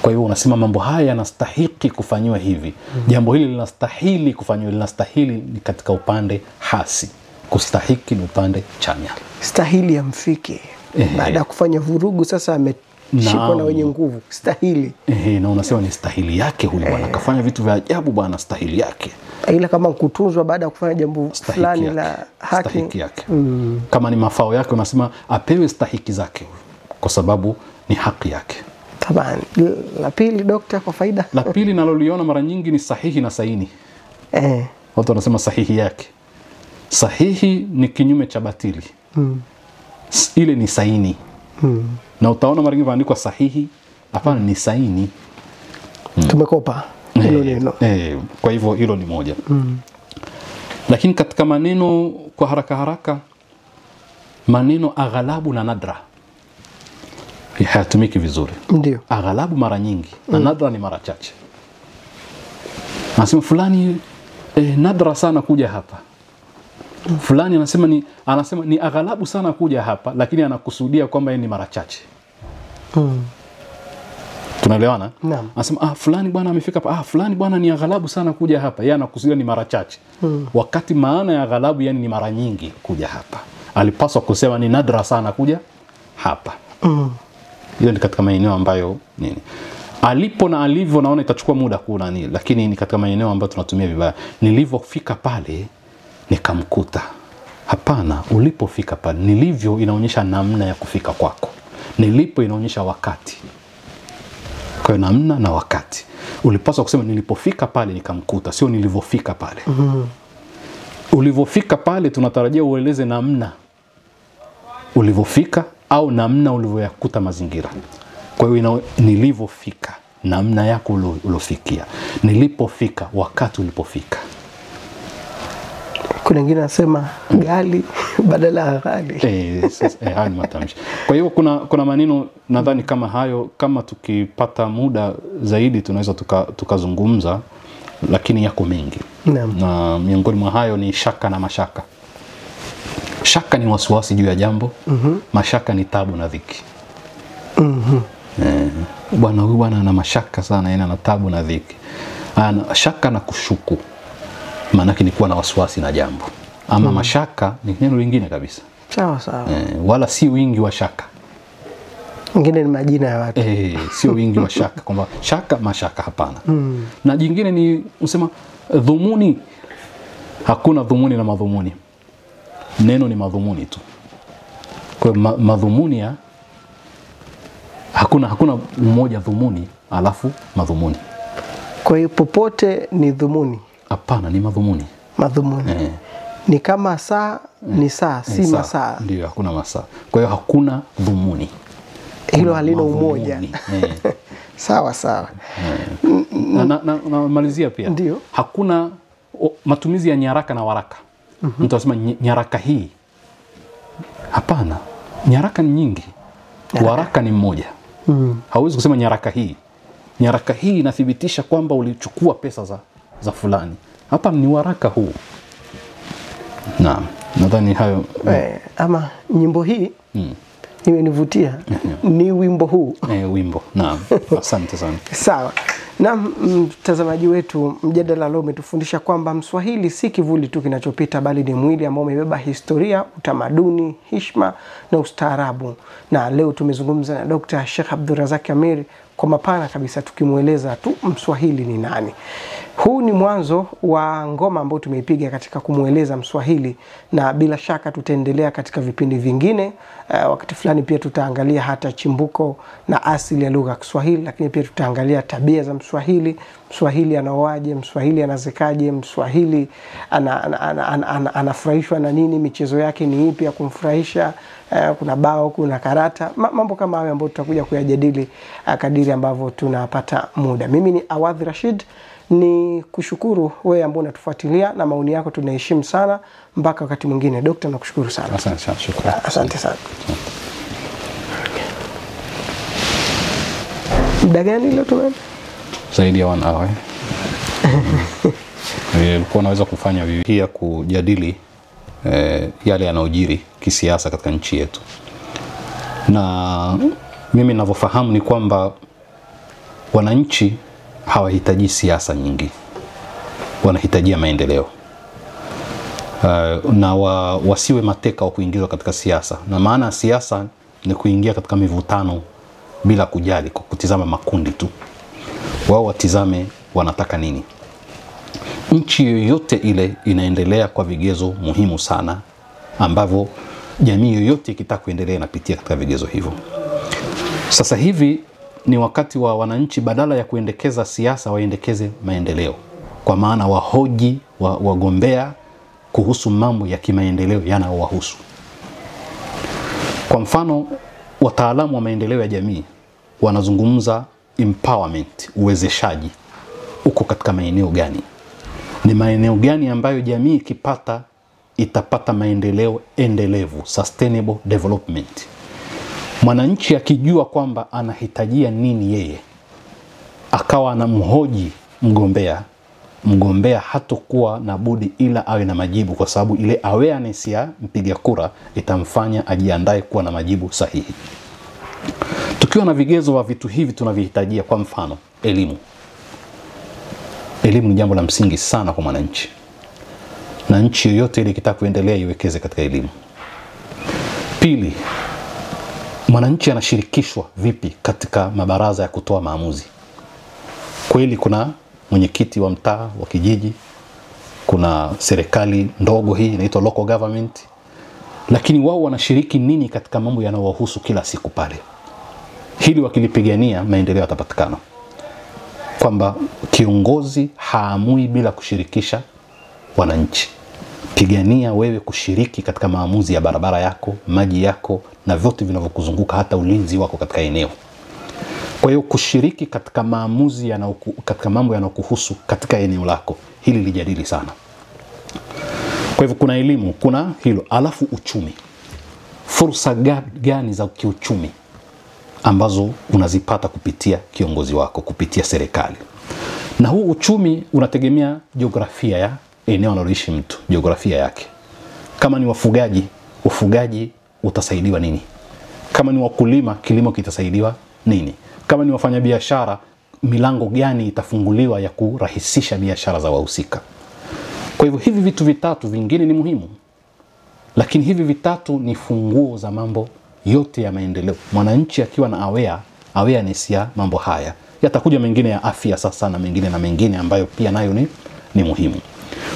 Kwa hiyo unasema mambo haya yanastahili kufanywa hivi. Jambo hili linastahili kufanywa, linastahili ni katika upande hasi. Kustahiki ni upande chanya. Stahili amfike. Baada ya kufanya vurugu sasa ameshikwa na wenye nguvu. Stahili. Na unasema ni stahili yake huyu bwana. Kafanya vitu vya ajabu bwana, stahili yake. Ila kama kutunzwa baada ya kufanya jambo fulani la haki. Stahiki yake. Kama ni mafao yake unasema apewe stahiki zake kwa sababu ni haki yake. Tabani. La pili, dokta, kwa faida. La pili naloliona mara nyingi ni sahihi na saini. Watu wanasema sahihi yake. Sahihi ni kinyume cha batili. Ile ni saini. Na utaona mara nyingi imeandikwa sahihi, hapana ni saini. Tumekopa hilo neno. Kwa hivyo hilo ni moja. Lakini katika maneno kwa haraka haraka, maneno aghalabu na nadra hayatumiki vizuri. Ndio. Aghalabu mara nyingi na nadra ni mara chache. Anasema fulani nadra sana kuja hapa. Fulani anasema ni aghalabu sana kuja hapa, lakini anakusudia kwamba ni mara chache. Tunaelewana? Naam. Anasema fulani bwana amefika hapa. Fulani bwana ni aghalabu sana kuja hapa. Yeye anakusudia ni mara chache. Wakati maana ya aghalabu yani ni mara nyingi kuja hapa. Alipaswa kusema ni nadra sana kuja hapa. Hiyo ni katika maeneo ambayo alipo na alivyo naona itachukua muda kuna lakini ni katika maeneo ambayo tunatumia vibaya. Nilivyofika pale nikamkuta. Hapana, ulipofika pale. Nilivyo inaonyesha namna ya kufika kwako. Nilipo inaonyesha wakati. Kwa namna na wakati. Ulipaswa kusema nilipofika pale nikamkuta, sio nilivyofika pale. Ulivyofika pale tunatarajia ueleze namna ulivyofika au namna ulivyoyakuta mazingira. Kwa hiyo nilivyofika, namna yako ulofikia. Nilipofika, wakati ulipofika. Kuna wengine nasema gali badala ya gali. Hayo ni matamshi. Kwa hiyo kuna maneno nadhani kama hayo, kama tukipata muda zaidi tunaweza tukazungumza, lakini yako mengi. Na miongoni mwa hayo ni shaka na mashaka. Shaka ni wasiwasi juu ya jambo. Mashaka ni tabu na dhiki. Bwana huyu bwana ana mashaka sana, yana tabu na dhiki. Shaka na kushuku maana yake ni kuwa na wasiwasi na jambo. Ama mashaka ni neno lingine kabisa. Sawa sawa. Wala si wingi wa shaka. Ngine ni majina ya watu. Sio wingi wa shaka kwamba shaka mashaka, hapana. Na jingine ni unasema dhumuni. Hakuna dhumuni na madhumuni. Neno ni madhumuni tu. Kwa madhumuni ya hakuna mmoja dhumuni alafu madhumuni. Kwa hiyo popote ni dhumuni. Hapana, ni madhumuni. Madhumuni. Ni kama saa ni saa, si masaa. Ndio, hakuna masaa. Kwa hiyo hakuna dhumuni. Hilo halina umoja. Sawa sawa. Na malizia pia. Ndiyo. Hakuna matumizi ya nyaraka na waraka. Mtu anasema nyaraka hii. Hapana. Nyaraka ni nyingi. Waraka ni mmoja. Hauwezi kusema nyaraka hii. Nyaraka hii inathibitisha kwamba ulichukua pesa za fulani. Hapa ni waraka huu. Naam. Nadhani hayo. Ama nyimbo hii imenivutia. Ni wimbo huu. Wimbo. Naam. Asante sana. Sawa. Na mtazamaji wetu, mjadala leo umetufundisha kwamba Mswahili si kivuli tu kinachopita, bali ni mwili ambao umebeba historia, utamaduni, heshima na ustaarabu. Na leo tumezungumza na Dr. Sheikh Abdulrazak Amir kwa mapana kabisa, tukimueleza tu Mswahili ni nani. Huu ni mwanzo wa ngoma ambayo tumeipiga katika kumueleza Mswahili, na bila shaka tutaendelea katika vipindi vingine. Wakati fulani pia tutaangalia hata chimbuko na asili ya lugha ya Kiswahili, lakini pia tutaangalia tabia za Mswahili. Mswahili anaoaje, Mswahili anazekaje, Mswahili anafurahishwa na nini, michezo yake ni ipi ya kumfurahisha, kuna bao, kuna karata, mambo kama hayo ambayo tutakuja kuyajadili kadiri ambavyo tunapata muda. Mimi ni Awadhi Rashid, ni kushukuru wewe ambao unatufuatilia na maoni yako tunaheshimu sana. Mpaka wakati mwingine. Dokta, nakushukuru sana. Asante sana, shukrani. Asante sana. Muda gani leo tumeenda? Zaidi ya 1 hour. Nilikuwa naweza kufanya pia kujadili yale yanayojiri kisiasa katika nchi yetu. Na mimi ninavyofahamu ni kwamba wananchi hawahitaji siasa nyingi. Wanahitajia maendeleo. Na wasiwe mateka wa kuingizwa katika siasa. Na maana siasa ni kuingia katika mivutano bila kujali, kwa kutizama makundi tu. Wao watizame wanataka nini. Nchi yoyote ile inaendelea kwa vigezo muhimu sana ambavyo jamii yoyote ikitaka kuendelea inapitia katika vigezo hivyo. Sasa hivi ni wakati wa wananchi, badala ya kuendekeza siasa waendekeze maendeleo. Kwa maana wahoji, wagombea kuhusu mambo ya kimaendeleo yanayowahusu. Kwa mfano, wataalamu wa maendeleo ya jamii wanazungumza empowerment, uwezeshaji. Uko katika maeneo gani? Ni maeneo gani ambayo jamii ikipata itapata maendeleo endelevu, sustainable development. Mwananchi akijua kwamba anahitajia nini yeye, akawa anamhoji mgombea hatakuwa na budi ila awe na majibu, kwa sababu ile awareness ya mpiga kura itamfanya ajiandae kuwa na majibu sahihi. Tukiwa na vigezo wa vitu hivi tunavihitajia, kwa mfano elimu. Elimu ni jambo la msingi sana kwa mwananchi. Na nchi yoyote ile ikitaka kuendelea iwekeze katika elimu. Pili, mwananchi anashirikishwa vipi katika mabaraza ya kutoa maamuzi? Kweli kuna mwenyekiti wa mtaa, wa kijiji, kuna serikali ndogo hii inaitwa local government, lakini wao wanashiriki nini katika mambo yanayowahusu kila siku pale? Hili wakilipigania maendeleo yatapatikana. Kwamba kiongozi haamui bila kushirikisha wananchi. Pigania wewe kushiriki katika maamuzi ya barabara yako, maji yako na vyote vinavyokuzunguka, hata ulinzi wako katika eneo. Kwa hiyo kushiriki katika maamuzi katika mambo yanayokuhusu katika eneo lako, hili lijadili sana. Kwa hivyo kuna elimu, kuna hilo, alafu uchumi. Fursa gani za kiuchumi ambazo unazipata kupitia kiongozi wako, kupitia serikali. Na huu uchumi unategemea jiografia ya eneo analoishi mtu, jiografia yake. Kama ni wafugaji, ufugaji utasaidiwa nini? Kama ni wakulima, kilimo kitasaidiwa nini? Kama ni wafanyabiashara, milango gani itafunguliwa ya kurahisisha biashara za wahusika? Kwa hivyo hivi vitu vitatu, vingine ni muhimu, lakini hivi vitatu ni funguo za mambo yote ya maendeleo. Mwananchi akiwa na awareness ya mambo haya, yatakuja mengine ya afya sasa na mengine ambayo pia nayo ni muhimu.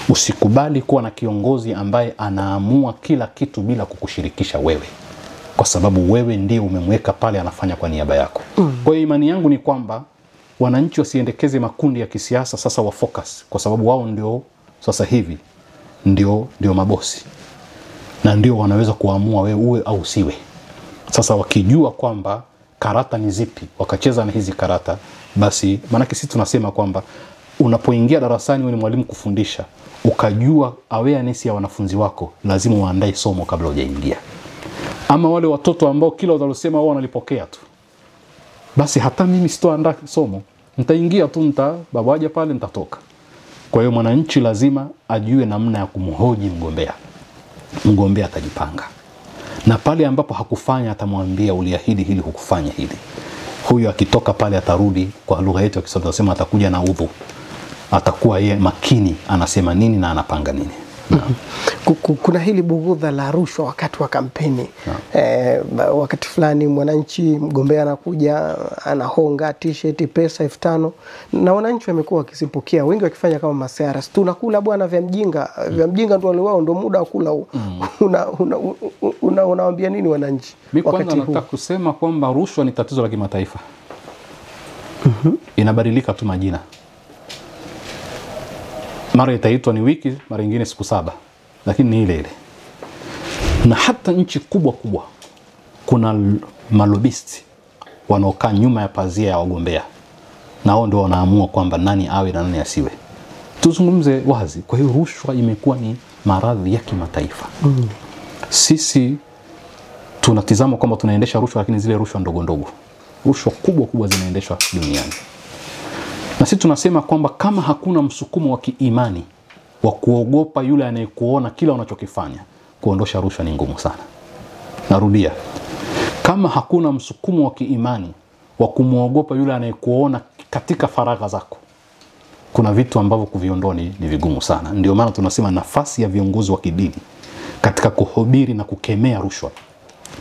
Usikubali kuwa na kiongozi ambaye anaamua kila kitu bila kukushirikisha wewe, kwa sababu wewe ndiye umemweka pale anafanya kwa niaba yako. Kwa hiyo imani yangu ni kwamba wananchi wasiendekeze makundi ya kisiasa sasa, wa focus, kwa sababu wao ndio sasa hivi ndio mabosi na ndio wanaweza kuamua wewe uwe au usiwe. Sasa wakijua kwamba karata ni zipi, wakacheza na hizi karata, basi maanake sisi tunasema kwamba unapoingia darasani wewe ni mwalimu kufundisha, ukajua awareness ya wanafunzi wako, lazima uandae somo kabla hujaingia. Ama wale watoto ambao kila watalosema wao wanalipokea tu, basi hata mimi sitoandaa somo, nitaingia tu, babaje pale nitatoka. Kwa hiyo mwananchi lazima ajue namna ya kumhoji mgombea. Mgombea atajipanga, na pale ambapo hakufanya atamwambia uliahidi hili, hukufanya hili. Huyo akitoka pale atarudi, kwa lugha yetu ya Kiswahili tunasema atakuja na udhu, atakuwa yeye makini anasema nini na anapanga nini. Kuna hili bughudha la rushwa wakati wa kampeni. Wakati fulani mwananchi mgombea anakuja anahonga t-shirt pesa 5,000 na wananchi wamekuwa wakisipokea, wengi wakifanya kama masiara, tunakula bwana vya mjinga, vya mjinga ndio wale wao ndio muda wa kula. Unawaambia nini wananchi wakati huu? Nataka kusema kwamba rushwa ni tatizo la kimataifa. Inabadilika tu majina. Mara itaitwa ni wiki, mara nyingine siku 7, lakini ni ile ile. Na hata nchi kubwa kuna malobisti wanaokaa nyuma ya pazia ya wagombea, na hao ndio wanaamua kwamba nani awe na nani asiwe. Tuzungumze wazi. Kwa hiyo rushwa imekuwa ni maradhi ya kimataifa. Sisi tunatizama kwamba tunaendesha rushwa, lakini zile rushwa ndogo ndogo, rushwa kubwa zinaendeshwa duniani. Na sisi tunasema kwamba kama hakuna msukumo wa kiimani wa kuogopa yule anayekuona kila unachokifanya, kuondosha rushwa ni ngumu sana. Narudia, kama hakuna msukumo wa kiimani wa kumuogopa yule anayekuona katika faragha zako, kuna vitu ambavyo kuviondoa ni vigumu sana. Ndio maana tunasema nafasi ya viongozi wa kidini katika kuhubiri na kukemea rushwa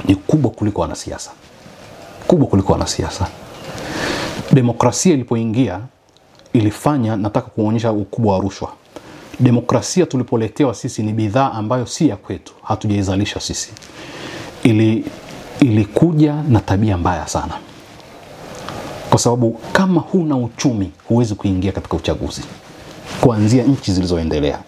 ni kubwa kuliko wanasiasa. Demokrasia ilipoingia ilifanya, nataka kuonyesha ukubwa wa rushwa. Demokrasia tulipoletewa sisi ni bidhaa ambayo si ya kwetu, hatujaizalisha sisi. Ilikuja na tabia mbaya sana. Kwa sababu kama huna uchumi huwezi kuingia katika uchaguzi. Kuanzia nchi zilizoendelea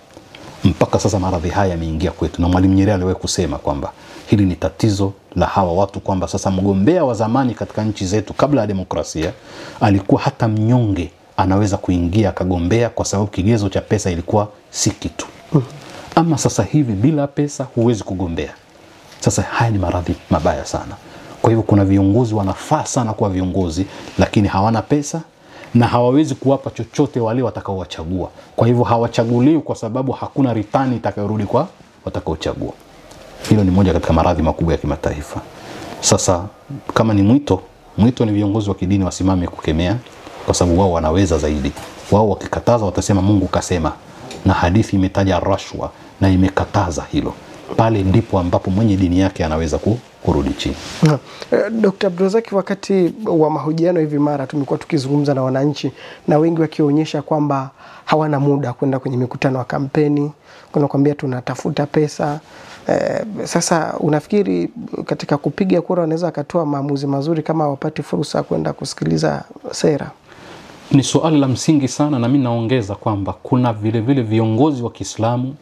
mpaka sasa maradhi haya yameingia kwetu, na Mwalimu Nyerere aliwahi kusema kwamba hili ni tatizo la hawa watu, kwamba sasa mgombea wa zamani katika nchi zetu kabla ya demokrasia alikuwa hata mnyonge anaweza kuingia akagombea kwa sababu kigezo cha pesa ilikuwa si kitu. Ama sasa hivi bila pesa huwezi kugombea. Sasa haya ni maradhi mabaya sana. Kwa hivyo kuna viongozi wanafaa sana kuwa viongozi, lakini hawana pesa na hawawezi kuwapa chochote wale watakaowachagua. Kwa hivyo hawachaguliwi kwa sababu hakuna return itakayorudi kwa watakaochagua. Hilo ni moja katika maradhi makubwa ya kimataifa. Sasa kama ni mwito ni viongozi wa kidini wasimame kukemea, kwa sababu wao wanaweza zaidi. Wao wakikataza watasema Mungu kasema, na hadithi imetaja rashwa na imekataza hilo. Pale ndipo ambapo mwenye dini yake anaweza kurudi chini. Dr. Abdulrazaki, wakati wa mahojiano hivi mara tumekuwa tukizungumza na wananchi, na wengi wakionyesha kwamba hawana muda kwenda kwenye mikutano ya kampeni, kuna kwambia tunatafuta pesa. Sasa unafikiri katika kupiga kura wanaweza akatoa maamuzi mazuri kama wapati fursa kwenda kusikiliza sera? Ni swali la msingi sana, na mimi naongeza kwamba kuna vile vile viongozi wa Kiislamu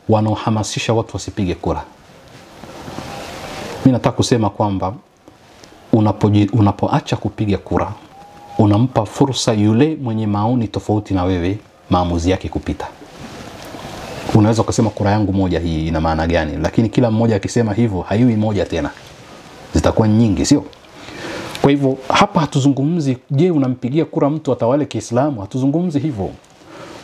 wanaohamasisha watu wasipige kura. Mimi nataka kusema kwamba unapoacha kupiga kura, unampa fursa yule mwenye maoni tofauti na wewe maamuzi yake kupita. Unaweza kusema kura yangu moja hii ina maana gani, lakini kila mmoja akisema hivyo haiwi moja tena, zitakuwa nyingi, sio? Kwa hivyo hapa hatuzungumzi je unampigia kura mtu atawale Kiislamu, hatuzungumzi hivyo.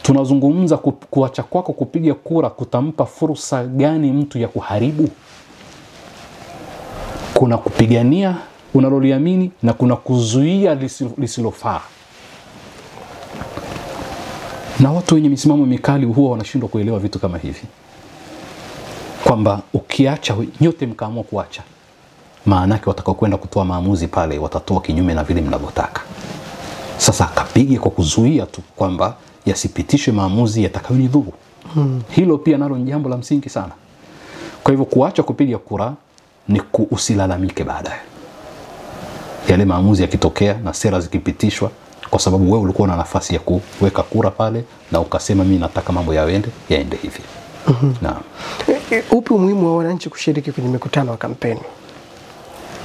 Tunazungumza kuacha kwako kupiga kura kutampa fursa gani mtu ya kuharibu. Kuna kupigania unaloliamini na kuna kuzuia lisilofaa. Na watu wenye misimamo mikali huwa wanashindwa kuelewa vitu kama hivi, kwamba ukiacha nyote mkaamua kuacha, maana yake watakao kwenda kutoa maamuzi pale watatoa kinyume na vile mnavyotaka. Sasa akapige kwa kuzuia tu kwamba yasipitishwe maamuzi yatakayonidhuru. Hilo pia nalo ni jambo la msingi sana. Kwa hivyo kuacha kupiga kura ni usilalamike baadaye yale maamuzi yakitokea na sera zikipitishwa, kwa sababu wewe ulikuwa na nafasi ya kuweka kura pale na ukasema mimi nataka mambo yaende hivi. Naam. Upi umuhimu wa wananchi kushiriki kwenye mikutano ya kampeni?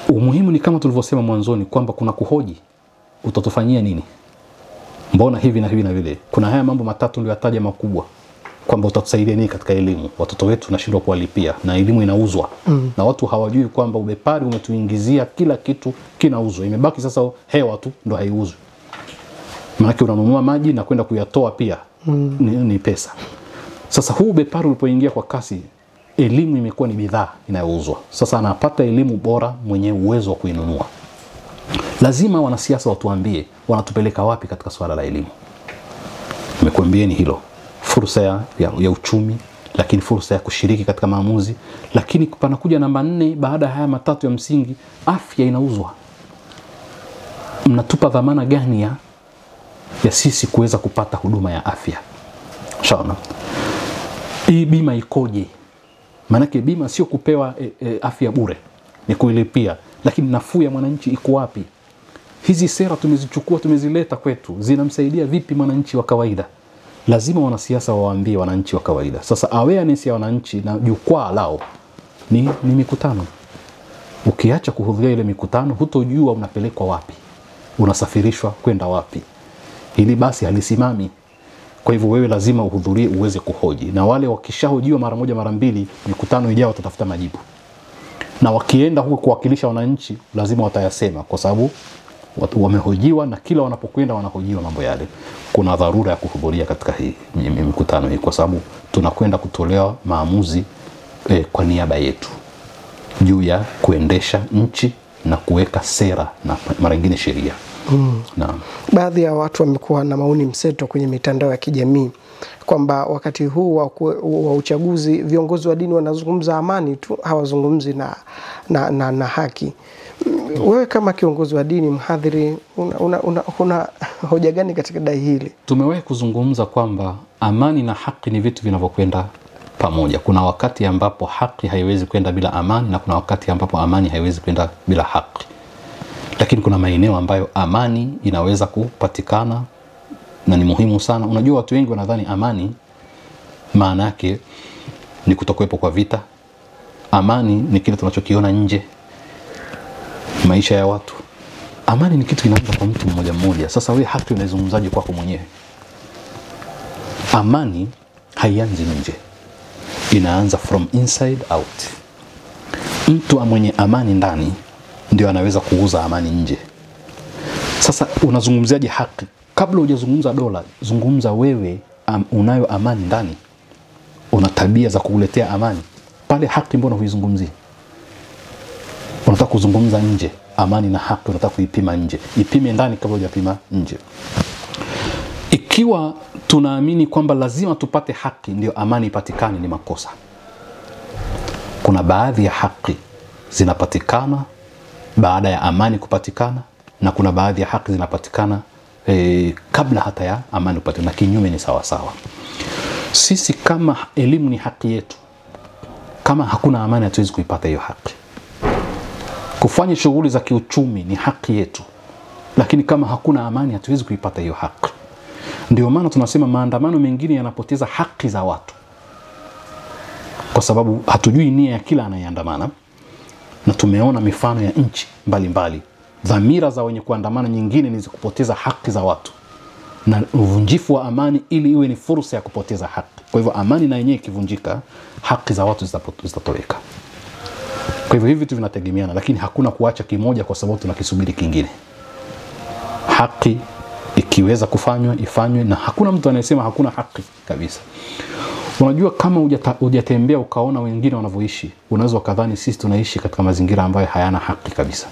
Umuhimu ni kama tulivyosema mwanzoni kwamba kuna kuhoji, utatufanyia nini? Mbona hivi na hivi na vile? Kuna haya mambo matatu niliyotaja makubwa, kwamba utatusaidia nini katika elimu? Watoto wetu tunashindwa kuwalipia na elimu inauzwa. Na watu hawajui kwamba ubepari umetuingizia kila kitu kinauzwa. Imebaki sasa hewa tu ndo haiuzwi. Maana unanunua maji na kwenda kuyatoa pia ni pesa. Sasa huu ubepari ulipoingia kwa kasi, elimu imekuwa ni bidhaa inayouzwa. Sasa anapata elimu bora mwenye uwezo wa kuinunua. Lazima wanasiasa watuambie wanatupeleka wapi katika swala la elimu. Nimekuambieni hilo. Fursa ya uchumi, lakini fursa ya kushiriki katika maamuzi, lakini panakuja namba 4 baada ya haya matatu ya msingi, afya inauzwa. Mnatupa dhamana gani ya sisi kuweza kupata huduma ya afya? Shaona. Hii bima ikoje? Maanake bima sio kupewa afya bure, ni kuilipia, lakini nafuu ya mwananchi iko wapi? Hizi sera tumezichukua, tumezileta kwetu, zinamsaidia vipi mwananchi wa kawaida? Lazima wanasiasa waambie wananchi wa kawaida. Sasa awareness ya wananchi na jukwaa lao ni mikutano. Ukiacha kuhudhuria ile mikutano, hutojua unapelekwa wapi, unasafirishwa kwenda wapi. Hili basi halisimami. Kwa hivyo wewe lazima uhudhurie uweze kuhoji. Na wale wakishahojiwa mara moja mara mbili, mikutano ijao watatafuta majibu. Na wakienda huko kuwakilisha wananchi, lazima watayasema kwa sababu wamehojiwa, na kila wanapokwenda wanahojiwa mambo yale. Kuna dharura ya kuhudhuria katika hii mikutano hii kwa sababu tunakwenda kutolewa maamuzi kwa niaba yetu juu ya kuendesha nchi na kuweka sera na mara nyingine sheria. Naam. Baadhi ya watu wamekuwa na maoni mseto kwenye mitandao ya kijamii kwamba wakati huu wa uchaguzi viongozi wa dini wanazungumza amani tu, hawazungumzi na haki. Wewe kama kiongozi wa dini, mhadhiri, una hoja gani katika dai hili? Tumewahi kuzungumza kwamba amani na haki ni vitu vinavyokwenda pamoja. Kuna wakati ambapo haki haiwezi kwenda bila amani, na kuna wakati ambapo amani haiwezi kwenda bila haki. Lakini kuna maeneo ambayo amani inaweza kupatikana na ni muhimu sana. Unajua watu wengi wanadhani amani maana yake ni kutokuwepo kwa vita. Amani ni kile tunachokiona nje, maisha ya watu. Amani ni kitu kinaanza kwa mtu mmoja mmoja. Sasa wewe haki unaizungumzaje kwako mwenyewe? Amani haianzi nje, inaanza from inside out. Mtu mwenye amani ndani ndio anaweza kuuza amani nje. Sasa unazungumziaje haki? Kabla hujazungumza dola, zungumza wewe unayo amani ndani, una tabia za kukuletea amani. Pale haki mbona huizungumzi? Unataka kuzungumza nje, amani na haki unataka kuipima nje. Ipime ndani kabla hujapima nje. Ikiwa tunaamini kwamba lazima tupate haki ndio amani ipatikane, ni makosa. Kuna baadhi ya haki zinapatikana baada ya amani kupatikana, na kuna baadhi ya haki zinapatikana kabla hata ya amani kupatikana, na kinyume ni sawa sawa. Sisi kama elimu ni haki yetu, kama hakuna amani hatuwezi kuipata hiyo haki. Kufanya shughuli za kiuchumi ni haki yetu, lakini kama hakuna amani hatuwezi kuipata hiyo haki. Ndio maana tunasema maandamano mengine yanapoteza haki za watu, kwa sababu hatujui nia ya kila anayeandamana. Na tumeona mifano ya nchi mbalimbali, dhamira za wenye kuandamana nyingine ni kupoteza haki za watu na uvunjifu wa amani ili iwe ni fursa ya kupoteza haki. Kwa hivyo amani na yenyewe ikivunjika, haki za watu zitatoweka. Kwa hivyo hivi vitu vinategemeana, lakini hakuna kuacha kimoja kwa sababu tunakisubiri kingine. Haki ikiweza kufanywa ifanywe, na hakuna mtu anayesema hakuna haki kabisa. Unajua kama hujatembea ukaona wengine wanavyoishi, unaweza kadhani sisi tunaishi katika mazingira ambayo hayana haki kabisa.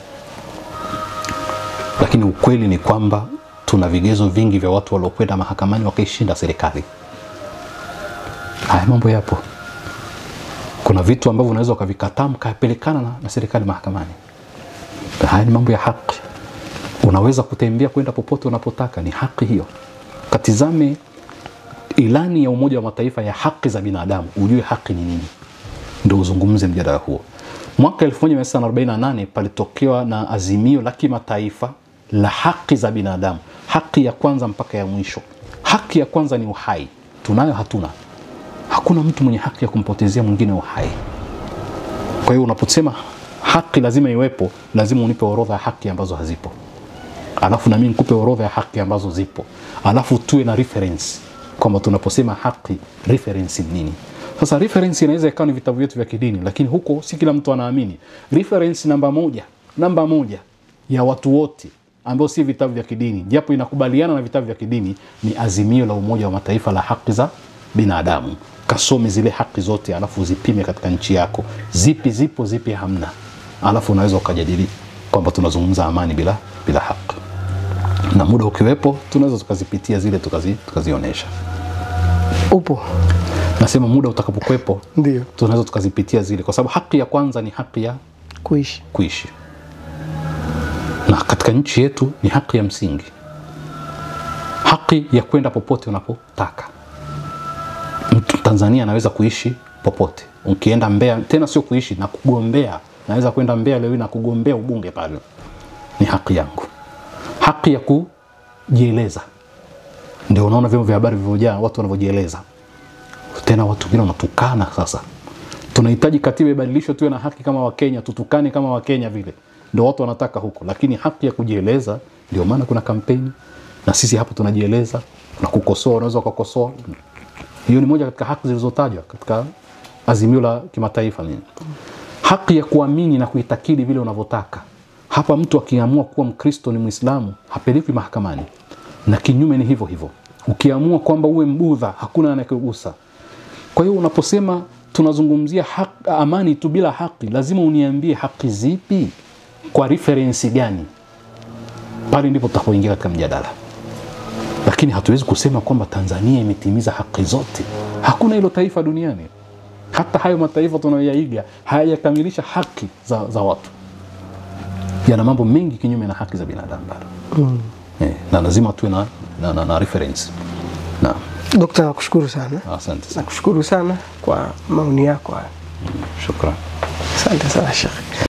Lakini ukweli ni kwamba tuna vigezo vingi vya watu waliokwenda mahakamani wakaishinda serikali. Haya mambo yapo. Kuna vitu ambavyo unaweza ukavikataa mkapelekana na serikali mahakamani. Haya ni mambo ya haki. Unaweza kutembea kwenda popote unapotaka, ni haki hiyo. Katizame ilani ya Umoja wa Mataifa ya haki za binadamu, ujue haki ni nini, ndio uzungumze mjadala huo. Mwaka 1948 palitokewa na azimio la kimataifa la haki za binadamu, haki ya kwanza mpaka ya mwisho. Haki ya kwanza ni uhai. Tunayo hatuna? hakuna mtu mwenye haki ya kumpotezea mwingine uhai. Kwa hiyo unaposema haki lazima iwepo, lazima unipe orodha ya haki ambazo hazipo, alafu na mimi nikupe orodha ya haki ambazo zipo, alafu tuwe na reference kwamba tunaposema haki reference ni nini. Sasa reference inaweza ikawa ni vitabu vyetu vya kidini, lakini huko si kila mtu anaamini. Reference namba moja ya watu wote ambao si vitabu vya kidini, japo inakubaliana na vitabu vya kidini, ni Azimio la Umoja wa Mataifa la haki za binadamu. Kasome zile haki zote, alafu uzipime katika nchi yako, zipi zipo, zipi hamna, alafu unaweza ukajadili kwamba tunazungumza amani bila haki. Na muda ukiwepo tunaweza tukazipitia zile tukazionesha. Upo? Nasema muda utakapokuwepo ndio tunaweza tukazipitia zile, kwa sababu haki ya kwanza ni haki ya kuishi. Na katika nchi yetu ni haki ya msingi, haki ya kwenda popote unapotaka. Mtu Tanzania anaweza kuishi popote. Ukienda Mbeya, tena sio kuishi na kugombea, naweza kwenda Mbeya leo na kugombea ubunge pale, ni haki yangu. Haki ya kujieleza, ndio unaona vyombo vya habari vilivyojaa watu wanavyojieleza. Tena watu wengine wanatukana. Sasa tunahitaji katiba ibadilishwe, tuwe na haki kama Wakenya, tutukane kama Wakenya vile, ndio watu wanataka huko. Lakini haki ya kujieleza, ndio maana kuna kampeni, na sisi hapa tunajieleza. Na kukosoa, unaweza kukosoa. Hiyo ni moja katika haki zilizotajwa katika Azimio la Kimataifa. Haki ya kuamini na kuitakidi vile unavyotaka. Hapa mtu akiamua kuwa Mkristo ni Muislamu hapelekwi mahakamani, na kinyume ni hivyo hivyo. Ukiamua kwamba uwe Mbudha hakuna anayekugusa. Kwa hiyo unaposema tunazungumzia amani tu bila haki, lazima uniambie haki zipi, kwa reference gani. Pale ndipo tutapoingia katika mjadala. Lakini hatuwezi kusema kwamba Tanzania imetimiza haki zote. Hakuna hilo taifa duniani. Hata hayo mataifa tunayoyaiga hayajakamilisha haki za watu. Yana mambo mengi kinyume na haki za binadamu bado. Na lazima tuwe na reference. Na Dr. nakushukuru sana. Asante sana. Nakushukuru sana kwa maoni yako haya. Shukrani. Asante sana Sheikh.